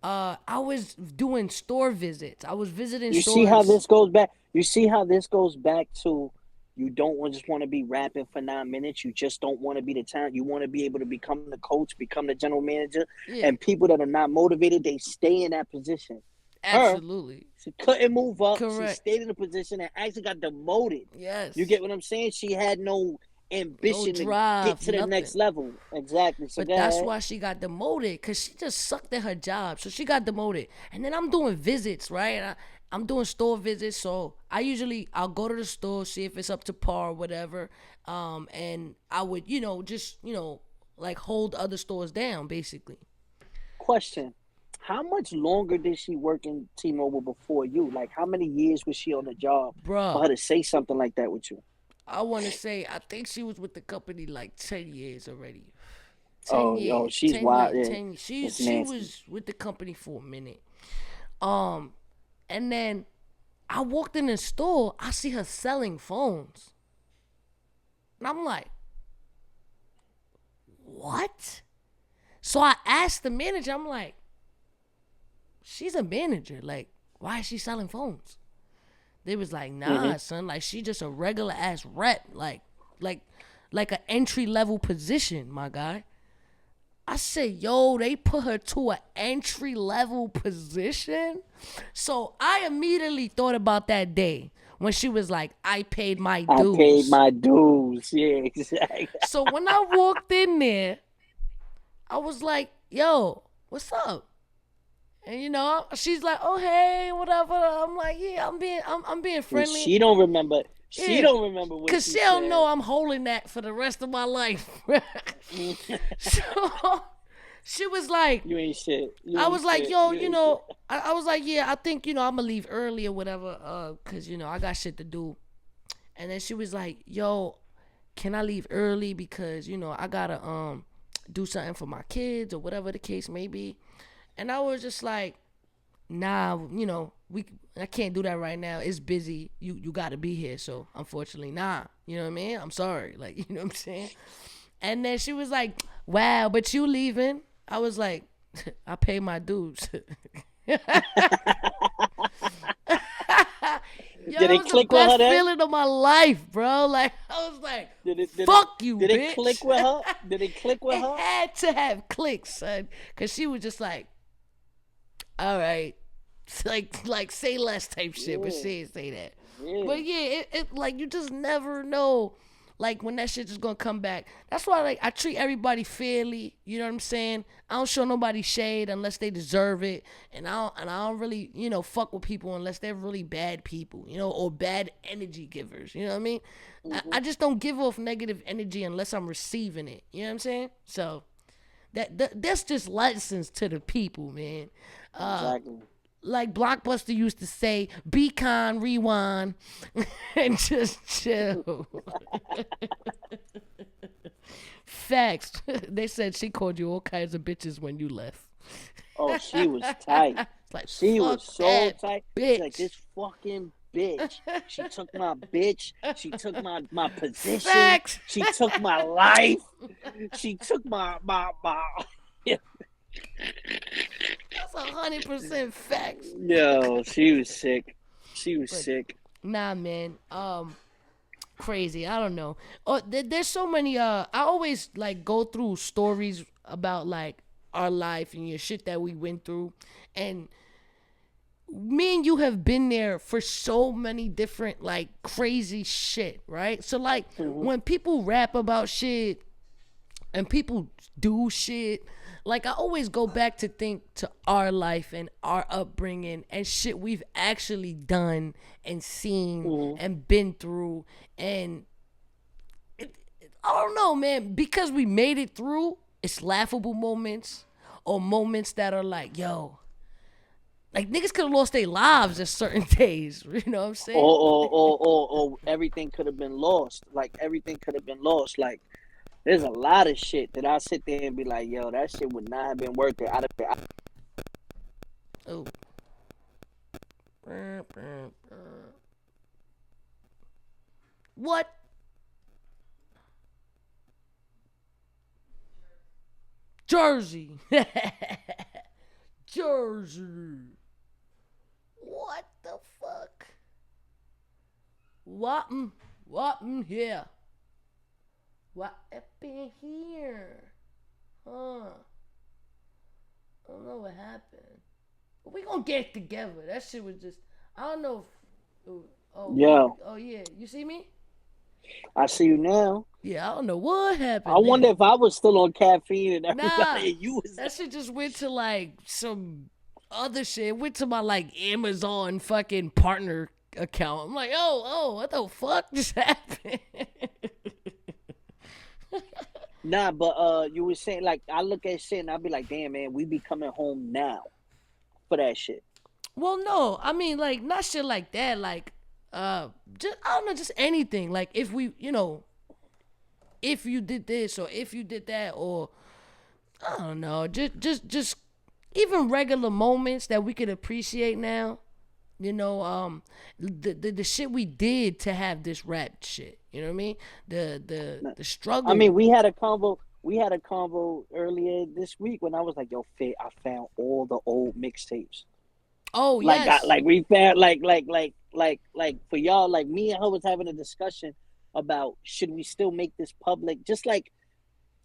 I was doing store visits. I was visiting You stores. see how this goes back? You see how this goes back to you don't just want to be rapping for 9 minutes. You just don't want to be the talent. You want to be able to become the coach, become the general manager. Yeah. And people that are not motivated, they stay in that position. Absolutely. She couldn't move up. Correct. She stayed in the position and actually got demoted. Yes. You get what I'm saying? She had no ambition No drive, to get to the nothing. next level. Exactly. So But that's why she got demoted, because she just sucked at her job. So she got demoted. And then I'm doing visits, right? I'm doing store visits. So I'll go to the store, see if it's up to par or whatever. And I would, like hold other stores down, basically. Question. How much longer did she work in T-Mobile before you? Like, how many years was she on the job Bruh. for her to say something like that with you? I want to say, I think she was with the company like 10 years already. She's 10 wild. years, Yeah. 10 years. She nasty. was with the company for a minute. And then I walked in the store, I see her selling phones. And I'm like, what? So I asked the manager, I'm like, she's a manager. Like, why is she selling phones? They was like, nah, son. Like, she just a regular ass rep. Like an entry level position, my guy. I said, yo, they put her to an entry level position? So I immediately thought about that day when she was like, I paid my dues. I paid my dues. Yeah, exactly. So when I walked in there, I was like, yo, what's up? And she's like, oh hey, whatever. I'm like, yeah, I'm being friendly. She don't remember. She don't remember what Cause she don't know I'm holding that for the rest of my life. So she was like, you ain't shit. I was like, yo, I was like, yeah, I think I'm gonna leave early or whatever, cause I got shit to do. And then she was like, yo, can I leave early because I gotta do something for my kids or whatever the case may be. And I was just like, nah, I can't do that right now. It's busy. You got to be here. So unfortunately, nah. You know what I mean? I'm sorry. Like, you know what I'm saying? And then she was like, wow, but you leaving? I was like, I pay my dues. Yo, Did it click with her? Best feeling of my life, bro. Like, I was like, fuck you, bitch. Did it click with her? Did it click with her? It had to have clicked, son. Because she was just like, all right. Like say less type shit, but she didn't say that. Yeah. But yeah, it like you just never know, like when that shit is gonna come back. That's why like I treat everybody fairly. You know what I'm saying? I don't show nobody shade unless they deserve it, and I don't really fuck with people unless they're really bad people, or bad energy givers. You know what I mean? Mm-hmm. I just don't give off negative energy unless I'm receiving it. You know what I'm saying? So that's just lessons to the people, man. Exactly. Like Blockbuster used to say, be con, rewind, and just chill. Facts. They said she called you all kinds of bitches when you left. Oh, she was tight. Like, she was so tight. Bitch. Like, this fucking bitch. She took my bitch. She took my position. Facts. She took my life. She took my That's 100% facts. Yo, she was sick. Sick. Nah, man. Crazy. I don't know. Oh, there's so many. I always like go through stories about like our life and your shit that we went through, and me and you have been there for so many different like crazy shit, right? So like when people rap about shit and people do shit, like I always go back to think to our life and our upbringing and shit we've actually done and seen and been through, and I don't know, man, because we made it through. It's laughable moments or moments that are like, yo, Like niggas could have lost their lives at certain days. You know what I'm saying? Or everything could have been lost. Like everything could have been lost. Like there's a lot of shit that I sit there and be like, yo, that shit would not have been worth it. Oh. What? Jersey. Jersey. What the fuck? What in here? What up in here? Huh? I don't know what happened. But we gonna get together. That shit was just, I don't know if, oh yeah, you see me? I see you now. Yeah, I don't know what happened. I wonder if I was still on caffeine and everybody. Nah, you was that shit just went to like some other shit. It went to my like Amazon fucking partner account. I'm like, oh, what the fuck just happened? Nah, but you were saying, like, I look at shit and I be like, damn, man, we be coming home now for that shit. Well, no, I mean, like, not shit like that. Like, just, I don't know, just anything. Like, if we, you know, if you did this or if you did that, or I don't know, just even regular moments that we could appreciate now. You know, the shit we did to have this rap shit. You know what I mean? The struggle. I mean, we had a convo earlier this week when I was like, yo, Fit, I found all the old mixtapes. Oh, like, yes. We found like for y'all, like me and her was having a discussion about should we still make this public? Just like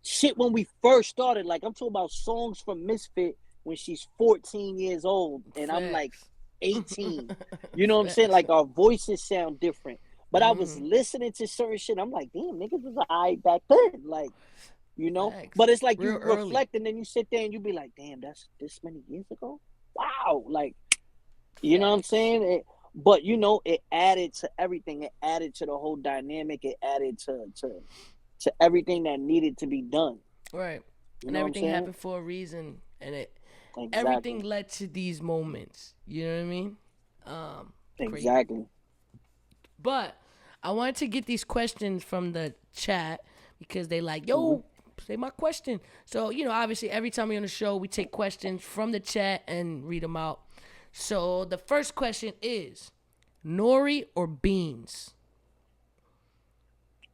shit when we first started. Like I'm talking about songs from Ms.Fit when she's 14 years old and I'm like 18. You know what I'm saying? Like our voices sound different. But I was listening to certain shit. I'm like, damn, niggas was alright back then. Like, you know? Facts. But it's like Real you early. reflect and then you sit there and you be like, damn, that's this many years ago? Wow. Like, you know what I'm saying? But, you know, it added to everything. It added to the whole dynamic. It added to everything that needed to be done. Right. You And know everything what I'm saying? happened for a reason. And Exactly. everything led to these moments. You know what I mean? Crazy. Exactly. But I wanted to get these questions from the chat because they like, yo, say my question. So, you know, obviously every time we're on the show, we take questions from the chat and read them out. So the first question is, nori or beans?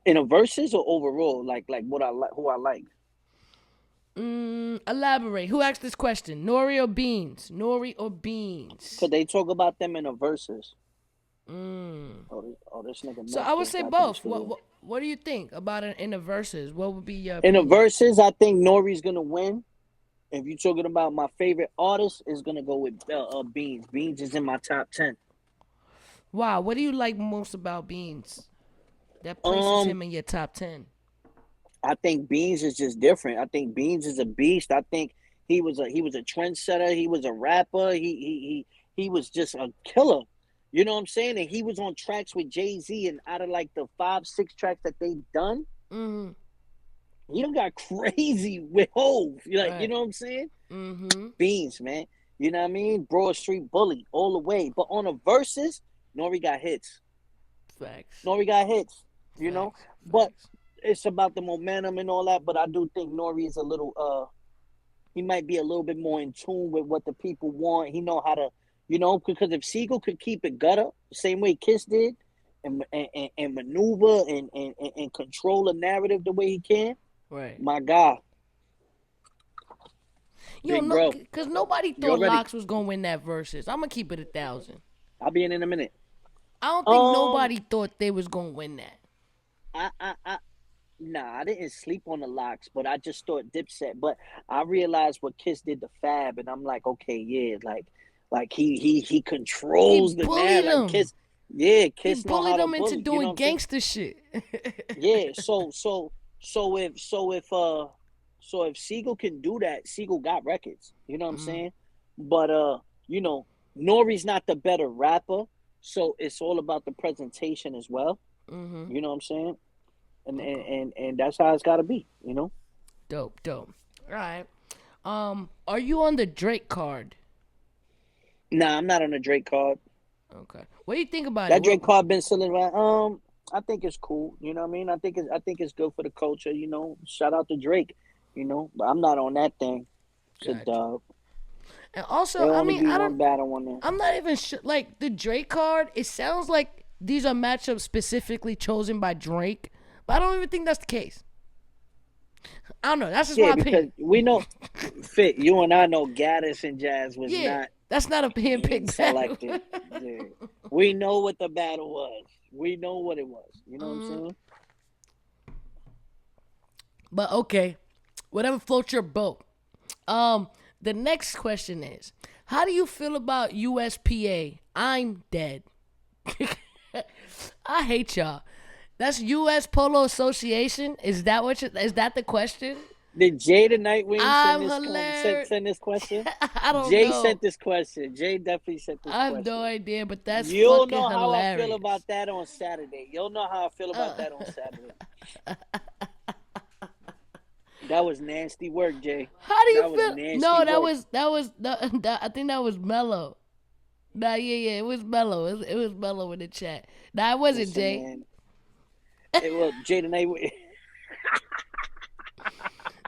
In a verses or overall? Like what I like, who I like. Elaborate. Who asked this question? Nori or beans? Nori or beans? Cause they talk about them in a verses. This nigga. So I would say both. What do you think about it in the verses? What would be your in the opinion? verses? I think Nori's gonna win. If you're talking about my favorite artist, is gonna go with Beans. Beans is in my top 10. Wow, what do you like most about Beans that places him in your top 10? I think Beans is just different. I think Beans is a beast. I think he was a trendsetter. He was a rapper. He was just a killer. You know what I'm saying? And he was on tracks with Jay-Z, and out of like the 5-6 tracks that they've done, he done got crazy with Hove. Like, you know what I'm saying? Beans, man. You know what I mean? Broad Street Bully all the way. But on a versus, Nori got hits. Facts. Nori got hits, you know? Facts. But it's about the momentum and all that. But I do think Nori is a little, he might be a little bit more in tune with what the people want. He know how to, you know, because if Siegel could keep it gutter, the same way Kiss did, and maneuver and control the narrative the way he can, right? My God. Yo, no, because nobody thought Lox was gonna win that versus. I'm gonna keep it 1,000. I'll be in a minute. I don't think nobody thought they was gonna win that. Nah, I didn't sleep on the Lox, but I just thought Dipset. But I realized what Kiss did to Fab, and I'm like, okay, yeah, like he controls the narrative. Like Kiss, yeah, Kiss he bullied him into bully, doing you know gangster shit. Yeah, so if Siegel can do that, Siegel got records. You know what I'm saying? But you know, Nori's not the better rapper, so it's all about the presentation as well. You know what I'm saying? And that's how it's got to be. You know? Dope. All right. Are you on the Drake card? Nah, I'm not on the Drake card. Okay. What do you think about it? That Drake card been sitting around. I think it's cool. You know what I mean? I think it's good for the culture. Shout out to Drake. But I'm not on that thing. It's a Gotcha. dub. And also, There'll I only mean, be I don't. one battle on there. I'm not even sure. Like the Drake card, it sounds like these are matchups specifically chosen by Drake, but I don't even think that's the case. I don't know. That's just my Yeah, because opinion. we know, Fit. You and I know Gaddis and Jazz was Yeah, not that's not a hand handpicked battle. selected. Yeah. We know what the battle was. We know what it was. You know what I'm saying? But okay, whatever floats your boat. The next question is, how do you feel about USPA? I'm dead. I hate y'all. That's U.S. Polo Association. Is that is that the question? Did Jay the Nightwing I'm hilarious. send this question? I don't Jay know. sent this question. Jay definitely sent this I have no question. idea, but that's You'll fucking know how I feel hilarious. about that on Saturday. You'll know how I feel about that on Saturday. That was nasty work, Jay. How do you That was feel? nasty No, that work. was I think that was Mello. Nah, yeah, it was Mello. It was Mello in the chat. Nah, it wasn't Listen, Jay. man. It was Jay the Nightwing.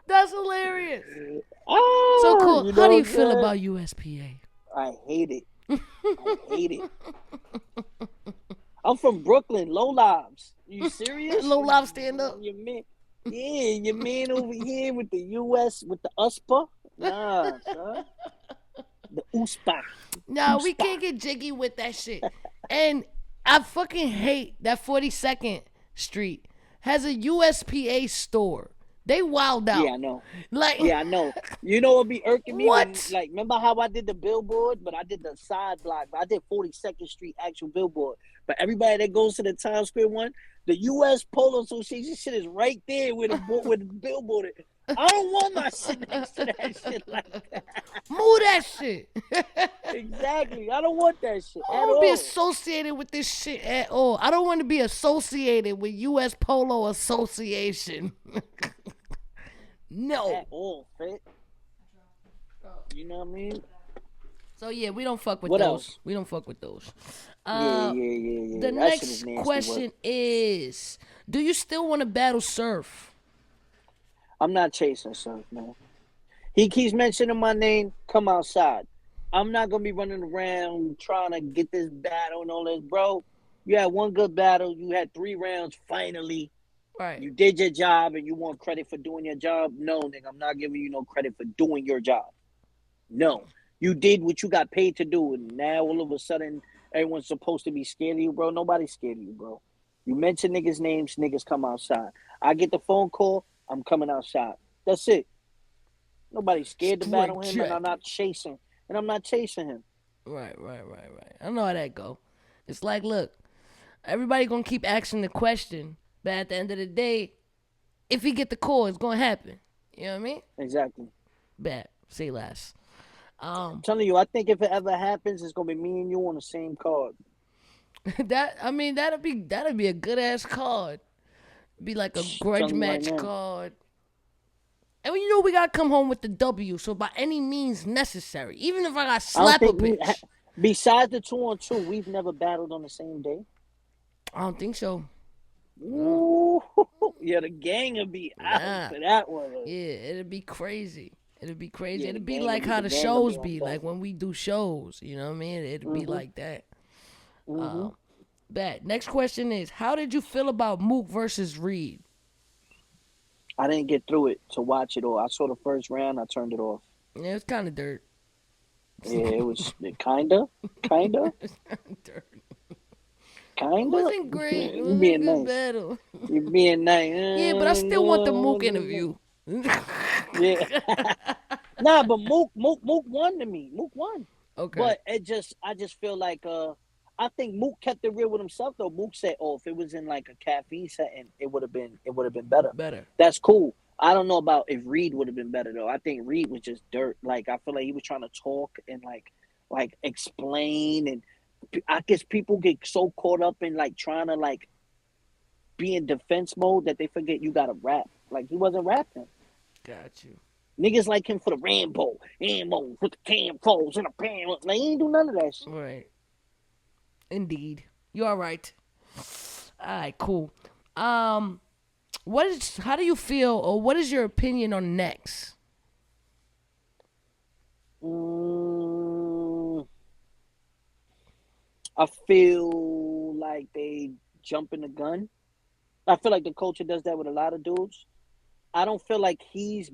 That's hilarious. So Oh, cool. you How know do what you I'm feel saying? about USPA? I hate it. I hate it. I'm from Brooklyn, low lives. You serious? Low Lob stand up. Your man, yeah, your man over here with the US with the Uspa. Nah, son. The Uspa. No, we Uspa. can't get jiggy with that shit. And I fucking hate that 42nd Street has a USPA store. They wild Yeah, I out. know. Like Yeah, I know. You know what be irking me when, what? like, remember how I did the billboard, but I did the side block. I did 42nd Street actual billboard. But everybody that goes to the Times Square one, the U.S. Polo Association shit is right there where the billboard is. I don't want my shit next to that shit like that. Move that shit. Exactly. I don't want that shit I at don't want to be all. associated with this shit at all. I don't want to be associated with U.S. Polo Association. No. At all, Fit. You know what I mean? So yeah, we don't fuck with What those. else? We don't fuck with those. Yeah. The That shit is next nasty question work. is: do you still want to battle Surf? I'm not chasing Surf, man. He keeps mentioning my name. Come outside. I'm not gonna be running around trying to get this battle and all this, bro. You had one good battle. You had 3 rounds. Finally, Right. you did your job, and you want credit for doing your job. No, nigga, I'm not giving you no credit for doing your job. No, you did what you got paid to do, and now all of a sudden, everyone's supposed to be scared of you, bro. Nobody's scared of you, bro. You mention niggas' names, niggas come outside. I get the phone call, I'm coming outside. That's it. Nobody's scared to Straight battle him, and jacket. I'm not chasing him. Right. I know how that go. It's like, look, everybody gonna keep asking the question, but at the end of the day, if he get the call, it's gonna happen. You know what I mean? Exactly. Bad. Say less. I'm telling you, I think if it ever happens, it's gonna be me and you on the same card. That'd be a good ass card. Be like a I'm grudge telling you right match now. card. And you know we gotta come home with the W, so by any means necessary. Even if I got I don't slap a think bitch. besides the 2-on-2, we've never battled on the same day. I don't think so. Ooh, yeah, the gang will be out Nah. for that one. Yeah, it'd be crazy. It'd be crazy. Yeah, the It'd be gang like how the the gang will be shows on be, top. like when we do shows. You know what I mean? It'd be like that. Bad. Next question is: how did you feel about Mooc versus Reed? I didn't get through it to watch it all. I saw the first round. I turned it off. Yeah, it's kind of dirt. Yeah, it was kinda. Dirt. Kinda. It wasn't great. It You wasn't a being good nice. battle. You being nice. Yeah, but I still want the Mooc interview. Yeah. Nah, but Mooc won to me. Mooc won. Okay. But I just feel like I think Mook kept it real with himself though. Mook said, "Oh, if it was in like a caffeine setting, it would have been better." Better. That's cool. I don't know about if Reed would have been better though. I think Reed was just dirt. Like I feel like he was trying to talk and like explain, and I guess people get so caught up in like trying to like be in defense mode that they forget you got to rap. Like he wasn't rapping. Got you. Niggas like him for the Rambo, with the cam foes and the pan. Like, he ain't do none of that shit. Right. Indeed. You are right. All right, cool. How do you feel, or what is your opinion on next? I feel like they jumping the gun. I feel like the culture does that with a lot of dudes. I don't feel like he's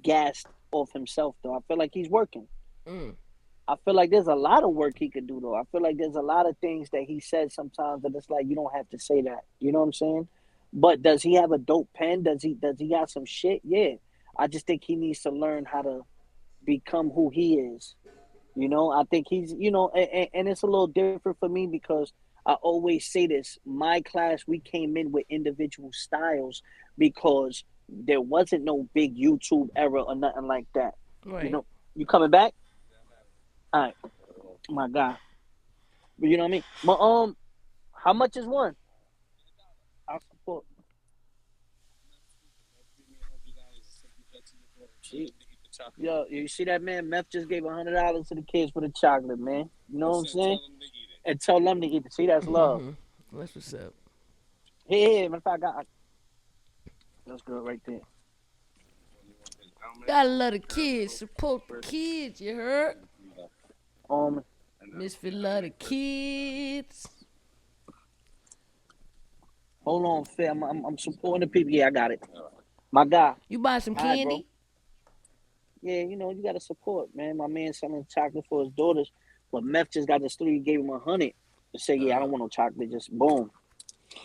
gassed off himself though. I feel like he's working. I feel like there's a lot of work he could do though. I feel like there's a lot of things that he says sometimes that it's like you don't have to say that. You know what I'm saying? But does he have a dope pen? Does he got some shit? Yeah. I just think he needs to learn how to become who he is. You know, I think he's, and it's a little different for me because I always say this. My class, we came in with individual styles because there wasn't no big YouTube era or nothing like that. Right. You know, you coming back? All right. My God. But you know what I mean? But, how much is one? I'll support. Yo, you see that, man? Meth just gave $100 to the kids for the chocolate, man. You know what I'm saying? And tell them to eat it. See, that's love. That's what's up. Hey, matter of fact, that's good right there. Gotta love the kids. Support the kids, you heard? Ms.Fit love the kids. Hold on, fam. I'm supporting the people. Yeah, I got it. My guy. You buy some candy? Right, yeah, you got to support, man. My man selling chocolate for his daughters. But Meth just got this story. He gave him $100 to say, yeah, I don't want no chocolate. Just boom. It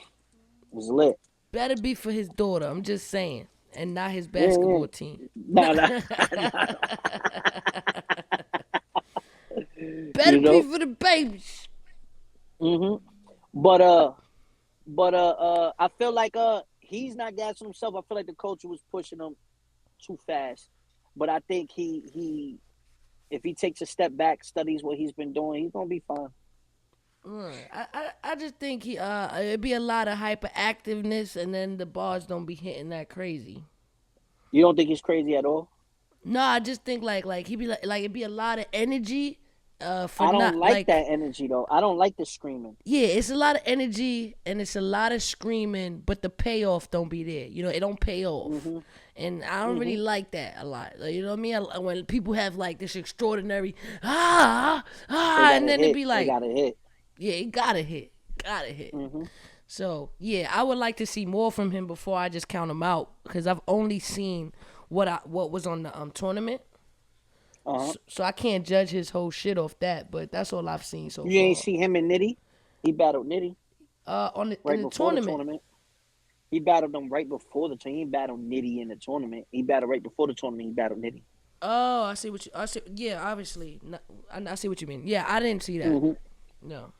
was lit. Better be for his daughter. I'm just saying. And not his basketball team. Nah. Better be for the babies. But I feel like he's not gassing himself. I feel like the culture was pushing him too fast. But I think he if he takes a step back, studies what he's been doing, he's gonna be fine. I just think it'd be a lot of hyperactiveness, and then the bars don't be hitting that crazy. You don't think he's crazy at all? No, I just think like he'd be like it'd be a lot of energy. I don't like that energy though. I don't like the screaming. Yeah, it's a lot of energy and it's a lot of screaming, but the payoff don't be there. It don't pay off, and I don't really like that a lot. Like, you know what I mean? When people have like this extraordinary and then it be like, it gotta hit. Yeah, it gotta hit, So yeah, I would like to see more from him before I just count him out because I've only seen what was on the tournament. So I can't judge his whole shit off that, but that's all I've seen so far. You ain't see him and Nitty? He battled Nitty. In the tournament. He battled them right before the tournament. He battled Nitty in the tournament. He battled right before the tournament. He battled Nitty. Oh, I see. Yeah, obviously. I see what you mean. Yeah, I didn't see that. No.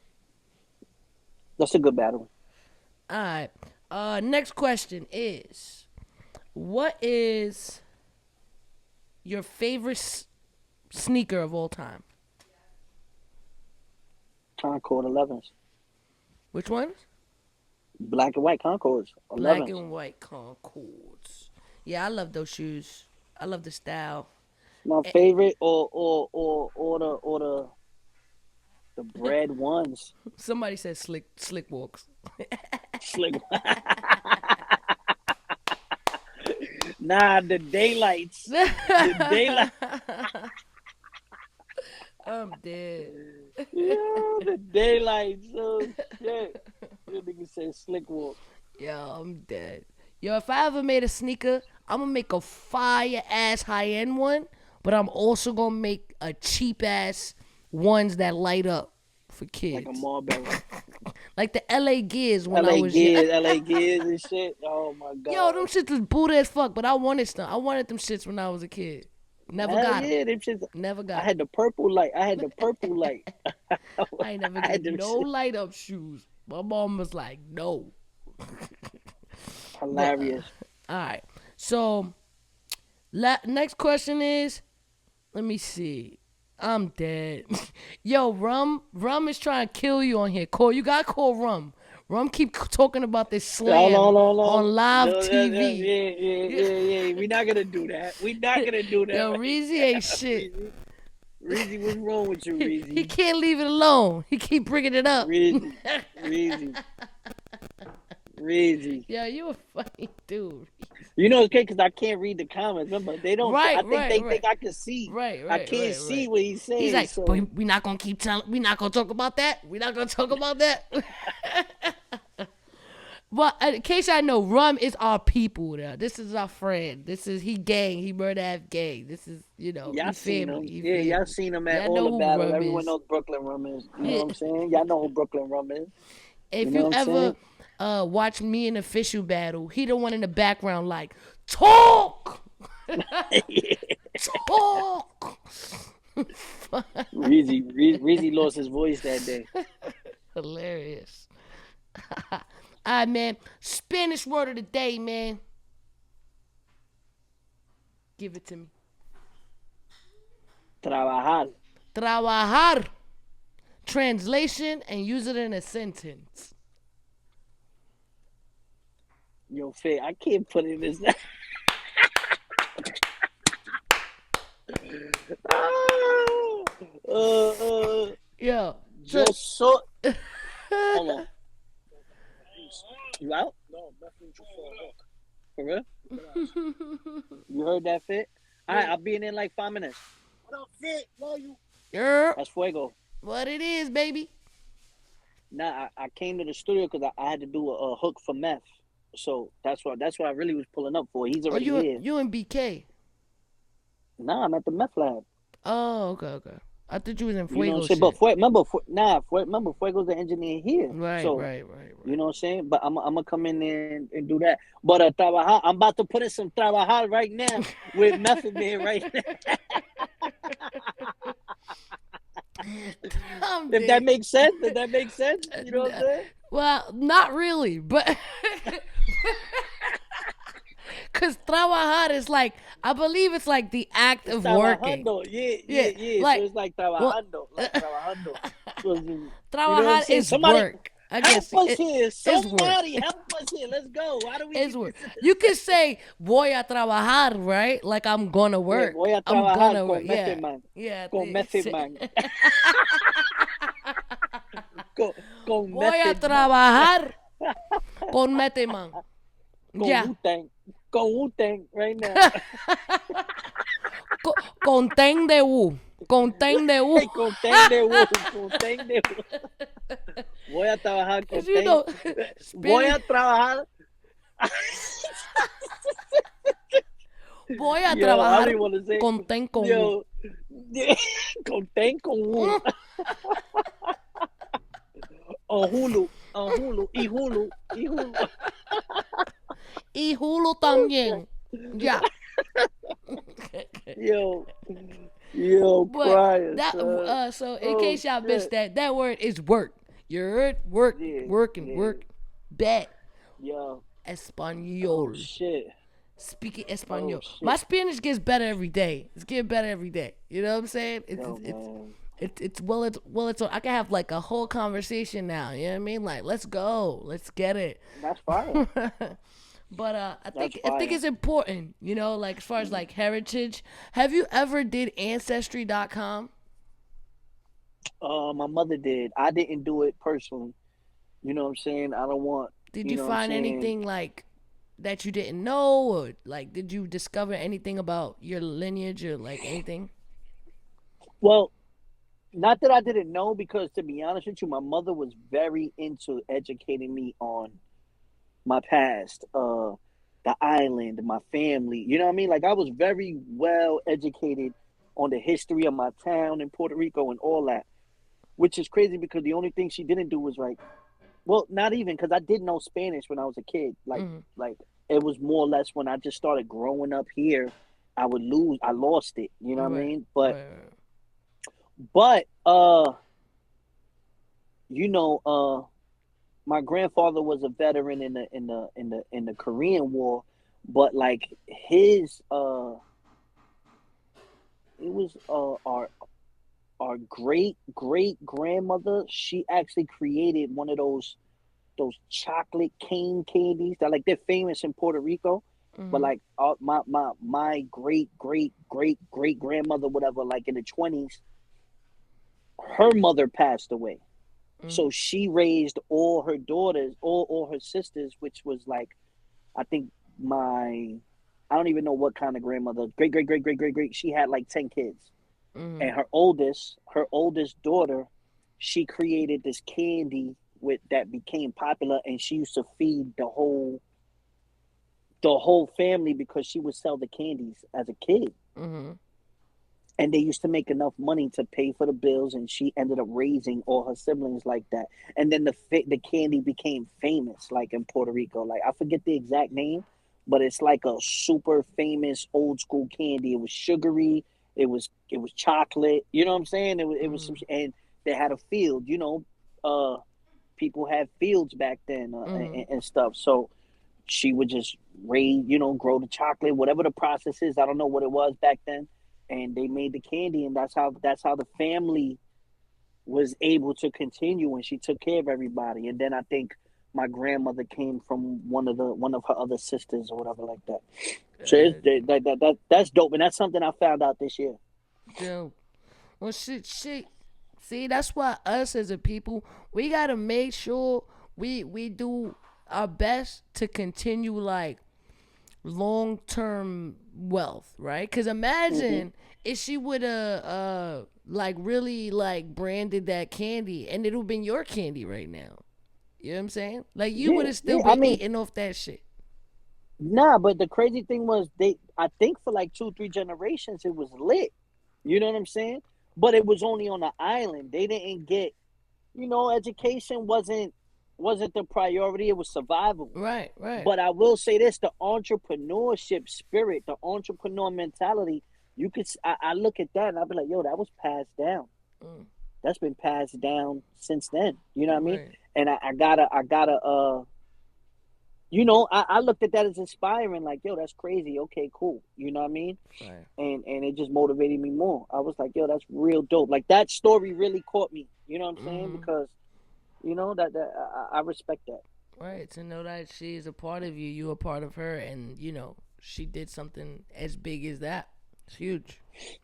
That's a good battle. All right. Next question is, what is your favorite sneaker of all time? Concord 11s. Which ones? Black and white Concords. 11s. Black and white Concords. Yeah, I love those shoes. I love the style. My favorite or the bread ones. Somebody said slick walks. Slick. Nah, the daylights. The daylight. I'm dead. Yeah, the daylights. Oh shit. This nigga said slick walk. Yo, I'm dead. Yo, if I ever made a sneaker, I'm gonna make a fire ass high end one, but I'm also gonna make a cheap ass ones that light up for kids. Like a Marlboro. Like the LA Gears when LA I was Gears, young. LA Gears and shit. Oh my god. Yo, them shits was Buddha as fuck, but I wanted them. I wanted them shits when I was a kid. Never got them. Yeah, them shits. Never got I had the purple light. I ain't never got no light up shoes. My mom was like, no. Hilarious. All right. So, next question is, let me see. I'm dead. Yo, Rum is trying to kill you on here. You gotta call Rum. Rum keep talking about this slang No. on live No, TV. yeah. We're not gonna do that. We're not gonna do that. Yo, Reezy ain't shit. Reezy, what's wrong with you, Reezy? He can't leave it alone. He keep bringing it up. Reezy. Yeah, you a funny dude. You know it's okay because I can't read the comments. Remember, they don't. Right, I think right, they right. think I can see. Right. I can't see what he's saying. He's like, so. but we not gonna keep telling. We not gonna talk about that. We not gonna talk about that. But in case I know, Rum is our people. Now. This is our friend. This is he gang. He murder half gang. This is Y'all seen him. Family. Yeah, y'all seen him at all the battles. Everyone knows Brooklyn Rum is. You know what I'm saying? Y'all know who Brooklyn Rum is. If you ever watch me in official battle, he the one in the background like talk. Talk. Reezy lost his voice that day. Hilarious. All right, man. Spanish word of the day, man. Give it to me. Trabajar. Trabajar. Translation and use it in a sentence. Yo, Fit, I can't put it in this. Yo. Yo soy. Hold on. You out? No, nothing to fall. For real? You heard that, Fit? All right, I'll be in there in like 5 minutes. What up, Fit? Love you. Yeah. That's fuego. What it is, baby. Nah, I came to the studio because I had to do a hook for meth. So that's what I really was pulling up for. He's already here. You in BK? Nah, I'm at the meth lab. Oh, okay. I thought you was in Fuego. You know what I'm saying? But remember, Fuego's the engineer here. Right, so, right. You know what I'm saying? But I'm gonna come in there and do that. But trabajar, I'm about to put in some trabajar right now with Method Man right now. If that makes sense, You know what I'm saying? Well, not really, but because trabajar is like, I believe it's like the act of working. Yeah. Like, so it's like trabajando. Trabajar is work. I guess help us here. Somebody help us here. Let's go. Why do we? It's work. You can say voy a trabajar, right? Like I'm gonna work. Yeah, voy a I'm trabajar gonna con work. Method Man. Yeah. Con Method Man. Con Voy a Method trabajar con Method Man. Yeah. Con Wu-Tang right now. Con Teng de Wu. Con Teng de Wu. Con Teng de Wu. Voy a trabajar con Teng. Voy a trabajar. Voy a trabajar con Teng con Wu. Con Teng con Wu. On Hulu. Y Hulu. Y Hulu también. Ya. Yo, but crying. That, so in case y'all missed that word is work. You heard? Work. Bet. Yo. Español. Oh, shit. Speaking Espanol. My Spanish gets better every day. It's getting better every day. You know what I'm saying? It's I can have like a whole conversation now. You know what I mean? Like, let's go. Let's get it. That's fine. But I think it's important, you know, like as far as like heritage. Have you ever did Ancestry.com? My mother did. I didn't do it personally. You know what I'm saying? I don't want. Did you find anything like that you didn't know, or like did you discover anything about your lineage or like anything? Well, not that I didn't know, because to be honest with you, my mother was very into educating me on my past, the island, my family. You know what I mean? Like, I was very well educated on the history of my town in Puerto Rico and all that, which is crazy because the only thing she didn't do was like, well, not even, because I did know Spanish when I was a kid. Like it was more or less when I just started growing up here, I lost it. You know what I mean? But you know, my grandfather was a veteran in the Korean War, but like his it was our great grandmother. She actually created one of those those chocolate cane candies that like they're famous in Puerto Rico. But Mm-hmm. like my great grandmother, whatever, like in the 20s, her mother passed away. Mm-hmm. So she raised all her daughters, all her sisters, which was like I think my I don't even know what kind of grandmother, great. She had like 10 kids. Mm-hmm. And her oldest daughter, she created this candy with that became popular, and she used to feed the whole family because she would sell the candies as a kid. Mm-hmm. And they used to make enough money to pay for the bills, and she ended up raising all her siblings like that. And then the candy became famous, like in Puerto Rico. Like I forget the exact name, but it's like a super famous old school candy. It was sugary. It was chocolate. You know what I'm saying? It was some, Mm-hmm. and they had a field. People had fields back then, Mm-hmm. and stuff. So she would just raise, grow the chocolate, whatever the process is. I don't know what it was back then, and they made the candy, and that's how the family was able to continue, and she took care of everybody. And then I think my grandmother came from one of her other sisters or whatever like that. So it's, that's dope, and that's something I found out this year. Dope. Well, shit. See, that's why us as a people, we gotta make sure we do our best to continue like long term wealth, right? Because Hmm. imagine if she would have like really like branded that candy, and it would have been your candy right now. You know what I'm saying? Like you would Yeah, have still yeah. I been mean, eating off that shit. nah, but the crazy thing was I think for like 2, 3 generations it was lit. You know what I'm saying? But it was only on the island. They didn't get, education wasn't the priority. It was survival. Right, right. But I will say this: the entrepreneurship spirit, the entrepreneur mentality. I look at that and I'll be like, yo, that was passed down. Mm, That's been passed down since then. You know what I mean? right, And I looked at that as inspiring. Like, yo, that's crazy. Okay, cool. You know what I mean? right. And it just motivated me more. I was like, yo, that's real dope. Like that story really caught me. You know what I'm saying? Mm-hmm. Because that I respect that. Right. To know that she is a part of you, you a part of her, and she did something as big as that. It's huge.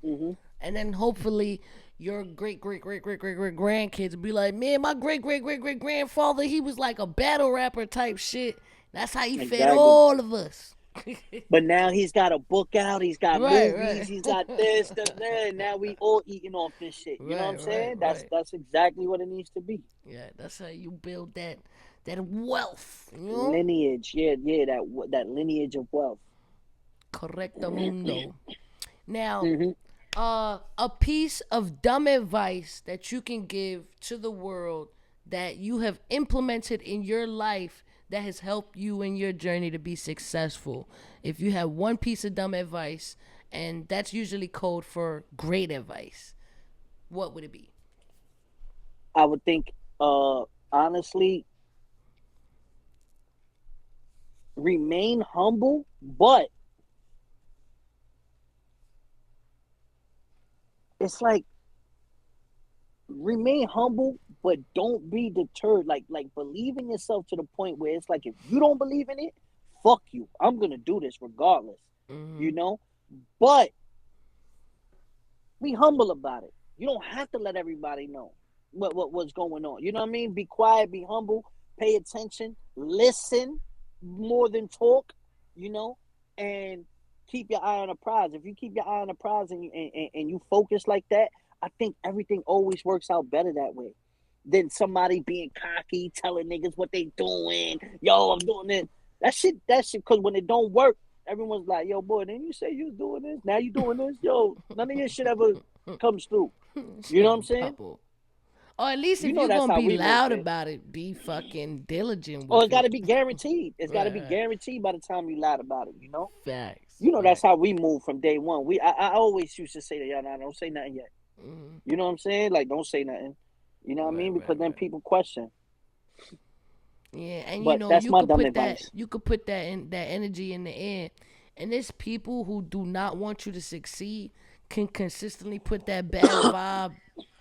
Hmm. And then hopefully your great grandkids be like, man, my great grandfather, he was like a battle rapper type shit. That's how he fed Exactly. all of us. But now he's got a book out. He's got Right, movies. right. He's got this, that, that. And now we all eating off this shit. You know what I'm Right, right, saying? That's right. that's exactly what it needs to be. Yeah, that's how you build that wealth, you know? Lineage, yeah, yeah. That lineage of wealth. Correcto mundo. Now, Hmm. a piece of dumb advice that you can give to the world that you have implemented in your life that has helped you in your journey to be successful. If you have one piece of dumb advice, and that's usually code for great advice, what would it be? I would think, honestly, remain humble, but it's like remain humble, but don't be deterred. Like believe in yourself to the point where it's like if you don't believe in it, fuck you. I'm gonna do this regardless. Mm-hmm. You know? But be humble about it. You don't have to let everybody know what's going on. You know what I mean? Be quiet, be humble, pay attention, listen more than talk, you know, and keep your eye on the prize. If you keep your eye on the prize and you focus like that, I think everything always works out better that way than somebody being cocky, telling niggas what they doing. Yo, I'm doing this. That shit, because when it don't work, everyone's like, yo, boy, didn't you say you was doing this? Now you doing this? Yo, none of your shit ever comes through. You know what I'm saying? Bubble. Or at least You if know you're that's gonna how be we move, loud Fit. about it, be fucking diligent Or it with got it. to be guaranteed. It's got to Right, be right. guaranteed by the time you lied about it. You know. Facts. You know that's Right. how we move from day one. I always used to say that, y'all, nah, don't say nothing yet. Mm-hmm. You know what I'm saying? Like, don't say nothing. You know what I Right, mean? right, Because then right. people question. Yeah, and But that's you my could dumb put that advice. you could put that energy in the air. And there's people who do not want you to succeed can consistently put that bad vibe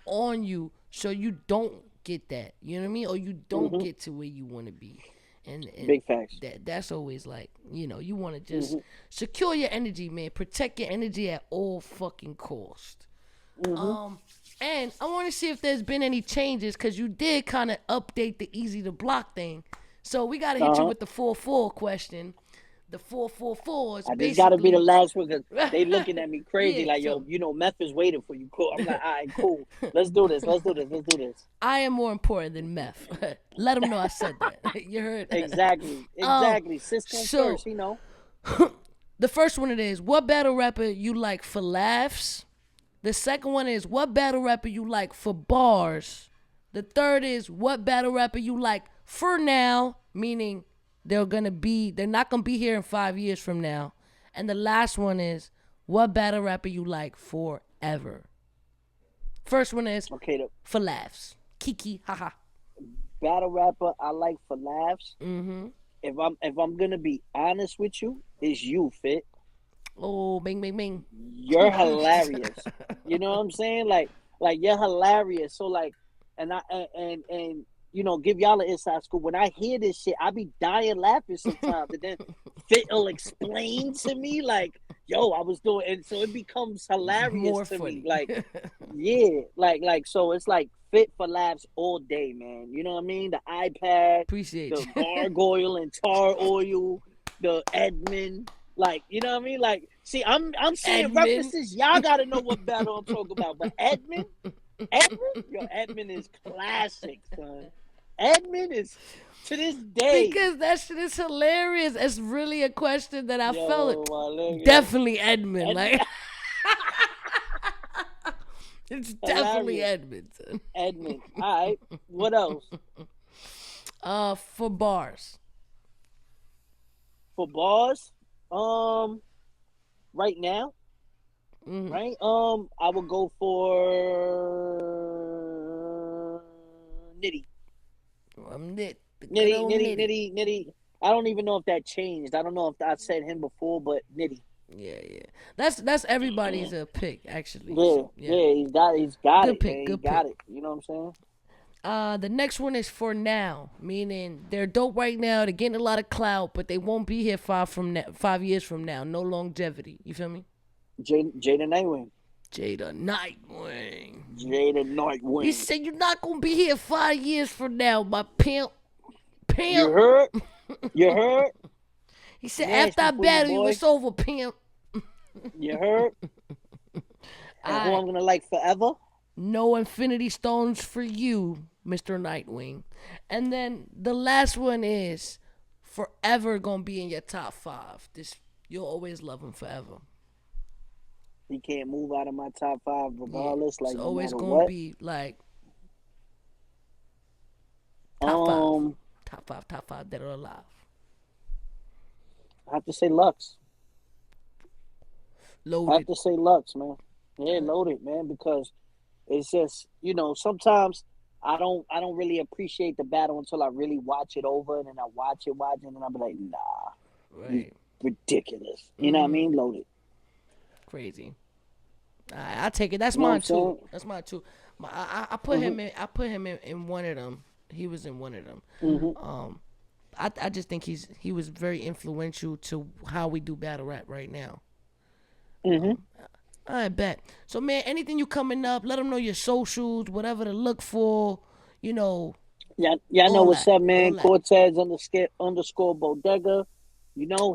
on you so you don't get that. You know what I mean? Or you don't get to where you want to be. And Big facts. That's always like, you want to just secure your energy, man. Protect your energy at all fucking cost. And I want to see if there's been any changes, because you did kind of update the easy to block thing. So we got to hit you with the 4-4 question. The 4-4-4 is I basically... just got to be the last one because they looking at me crazy like, so, yo, meth is waiting for you. Cool. I'm like, all right, cool. Let's do this. I am more important than meth. Let them know I said that. You heard? Exactly. System first, The first one it is, what battle rapper you like for laughs? The second one is, what battle rapper you like for bars? The third is, what battle rapper you like for now, meaning they're not gonna be here in 5 years from now. And the last one is, what battle rapper you like forever? First one is for laughs. Kiki, haha. Battle rapper I like for laughs. If I'm gonna be honest with you, it's you, Fit. Oh, bing, bing, bing. You're hilarious. You know what I'm saying? Like you're hilarious. So like, and give y'all an inside scoop. When I hear this shit, I be dying laughing sometimes. And then Fit will explain to me like, yo, I was doing, and so it becomes hilarious More to funny. me. Like, yeah, like so it's like Fit for laughs all day, man. You know what I mean? The iPad, Appreciate the you. gargoyle and tar oil, the Edmund. Like, you know what I mean? Like, see, I'm saying Edmund. references. Y'all gotta know what battle I'm talking about. But Edmund, Edmund is classic, son. Edmund is to this day. Because that shit is hilarious. It's really a question that I felt. Nigga. Definitely Edmund. Like, it's definitely Edmund. Edmund. All right. What else? For bars. For bars, right now, right? I would go for Nitty. Nitty. I don't even know if that changed. I don't know if I said him before, but Nitty. Yeah. That's everybody's pick, actually. He's got Good it. pick, Man. good He got pick. it. You know what I'm saying? The next one is for now, meaning they're dope right now. They're getting a lot of clout, but they won't be here 5 years from now. No longevity. You feel me? Jay the Nightwing. Jay the Nightwing. Jay the Nightwing. He said you're not gonna be here 5 years from now, my pimp. You heard? You heard? He said Nasty after I for you, battle you, boy. it's over, pimp. You heard? And who I'm gonna like forever? No Infinity Stones for you, Mr. Nightwing. And then the last one is forever gonna be in your top 5. You'll always love him forever. He can't move out of my top 5 regardless. Yeah, like it's no always matter gonna what. be like top 5 that are alive. I have to say Lux. Loaded. I have to say Lux, man. Yeah, loaded, man, because it's just, sometimes I don't really appreciate the battle until I really watch it over, and then I watch it, and then I'll be like, nah, Right. ridiculous. You know what I mean? Loaded. Crazy. I take it. That's You know mine what I'm too. saying? That's mine too. I put him in. I put him in one of them. He was in one of them. I just think he was very influential to how we do battle rap right now. I bet. So man, anything you coming up, let them know your socials, whatever to look for. Yeah, know all what's that, up, man. all that. Cortez _ Bodega.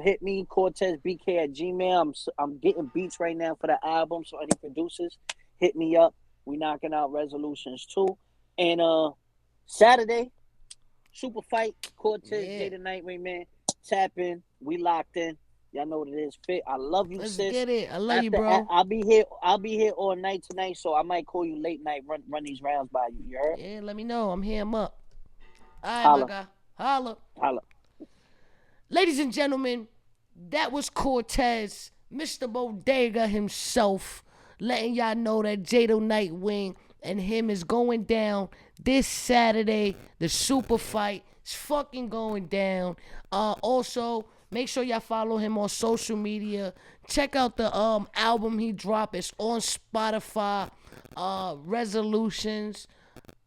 Hit me, CortezBK@gmail. I'm getting beats right now for the album, so any producers, hit me up. We knocking out resolutions too. And Saturday, super fight, Cortez, Jay the Nightwing, man. Tap in, we locked in. Y'all know what it is. Fit, I love you, Let's sis. get it. I love you, bro. I'll be here all night tonight, so I might call you late night, run these rounds by you. You heard? Yeah, let me know. I'm here. I'm up. All right, Holla. my guy. Holla. Holla. Ladies and gentlemen, that was Cortez, Mr. Bodega himself, letting y'all know that Jay the Nightwing and him is going down this Saturday. The super fight is fucking going down. Also, make sure y'all follow him on social media. Check out the album he dropped. It's on Spotify. Resolutions.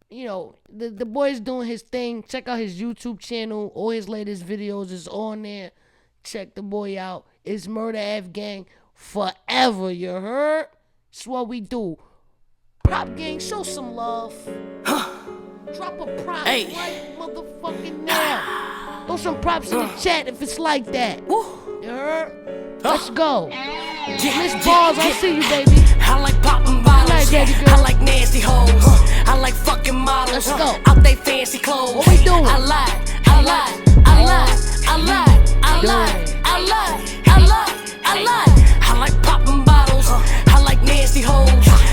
you know, the boy's doing his thing. Check out his YouTube channel. All his latest videos is on there. Check the boy out. It's Murder F Gang forever, you heard? It's what we do. Prop gang, show some love. Drop a prop right motherfucking now. Throw some props in the chat if it's like that. You heard? Let's go. Miss Balls, I see you, baby. I like popping bottles. I like nasty hoes. I like fucking models. Let's go. Out they fancy clothes. What we doing? I lie. I lie. I lie. I lie. I lie. I lie. I lie. I lie. I like popping bottles. I like nasty hoes.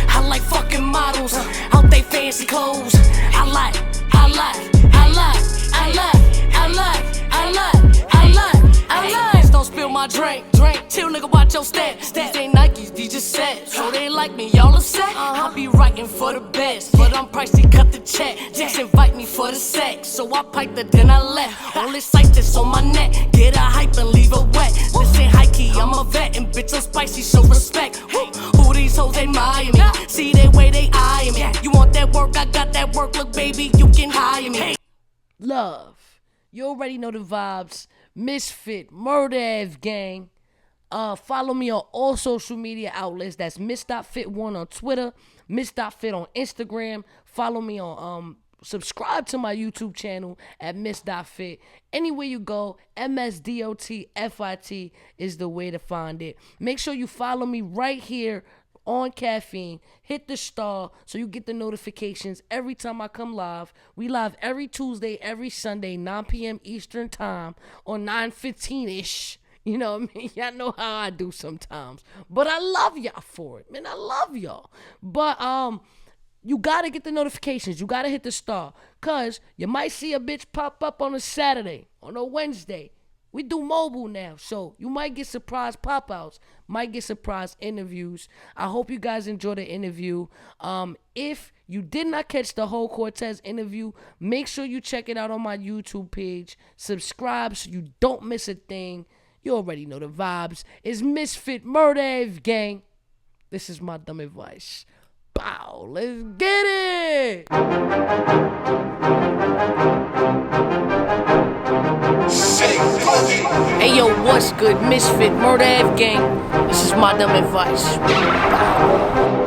I like fucking models. Out they fancy clothes. I lie. I lie. I lie. I lie. I lie. I lie. I lie. I lie. Don't spill my drink. Chill, nigga, watch your steps. These ain't Nikes, these just sets. So they like me, y'all upset? I'll be writing for the best, but I'm pricey, cut the check. Just invite me for the sex, so I piped it, then I left. Only sights that's on my neck. Get a hype and leave her wet. This ain't high key, I'm a vet, and bitch, I'm spicy, show respect. Who these hoes admire me? See they way they eyeing me. You want that work? I got that work. Look, baby, you can hire me. Love. You already know the vibes. Ms.Fit, Murder F Gang. Follow me on all social media outlets. That's Ms.Fit1 on Twitter, Ms.Fit on Instagram. Follow me on subscribe to my YouTube channel at Ms.Fit. Anywhere you go, MsDotFit is the way to find it. Make sure you follow me right here on Caffeine. Hit the star so you get the notifications every time I come live. We live every Tuesday, every Sunday, 9 p.m. Eastern time or 9:15-ish. You know what I mean? Y'all know how I do sometimes. But I love y'all for it, man. I love y'all. But you gotta get the notifications. You gotta hit the star. Cause you might see a bitch pop up on a Saturday, on a Wednesday. We do mobile now, so you might get surprise pop-outs, might get surprise interviews. I hope you guys enjoy the interview. If you did not catch the whole Cortez interview, make sure you check it out on my YouTube page. Subscribe so you don't miss a thing. You already know the vibes. It's Ms.Fit, Murder F Gang. This is my dumb advice. Bow, let's get it! Hey yo, what's good? Ms.Fit, Murder F Gang. This is my dumb advice. Bow.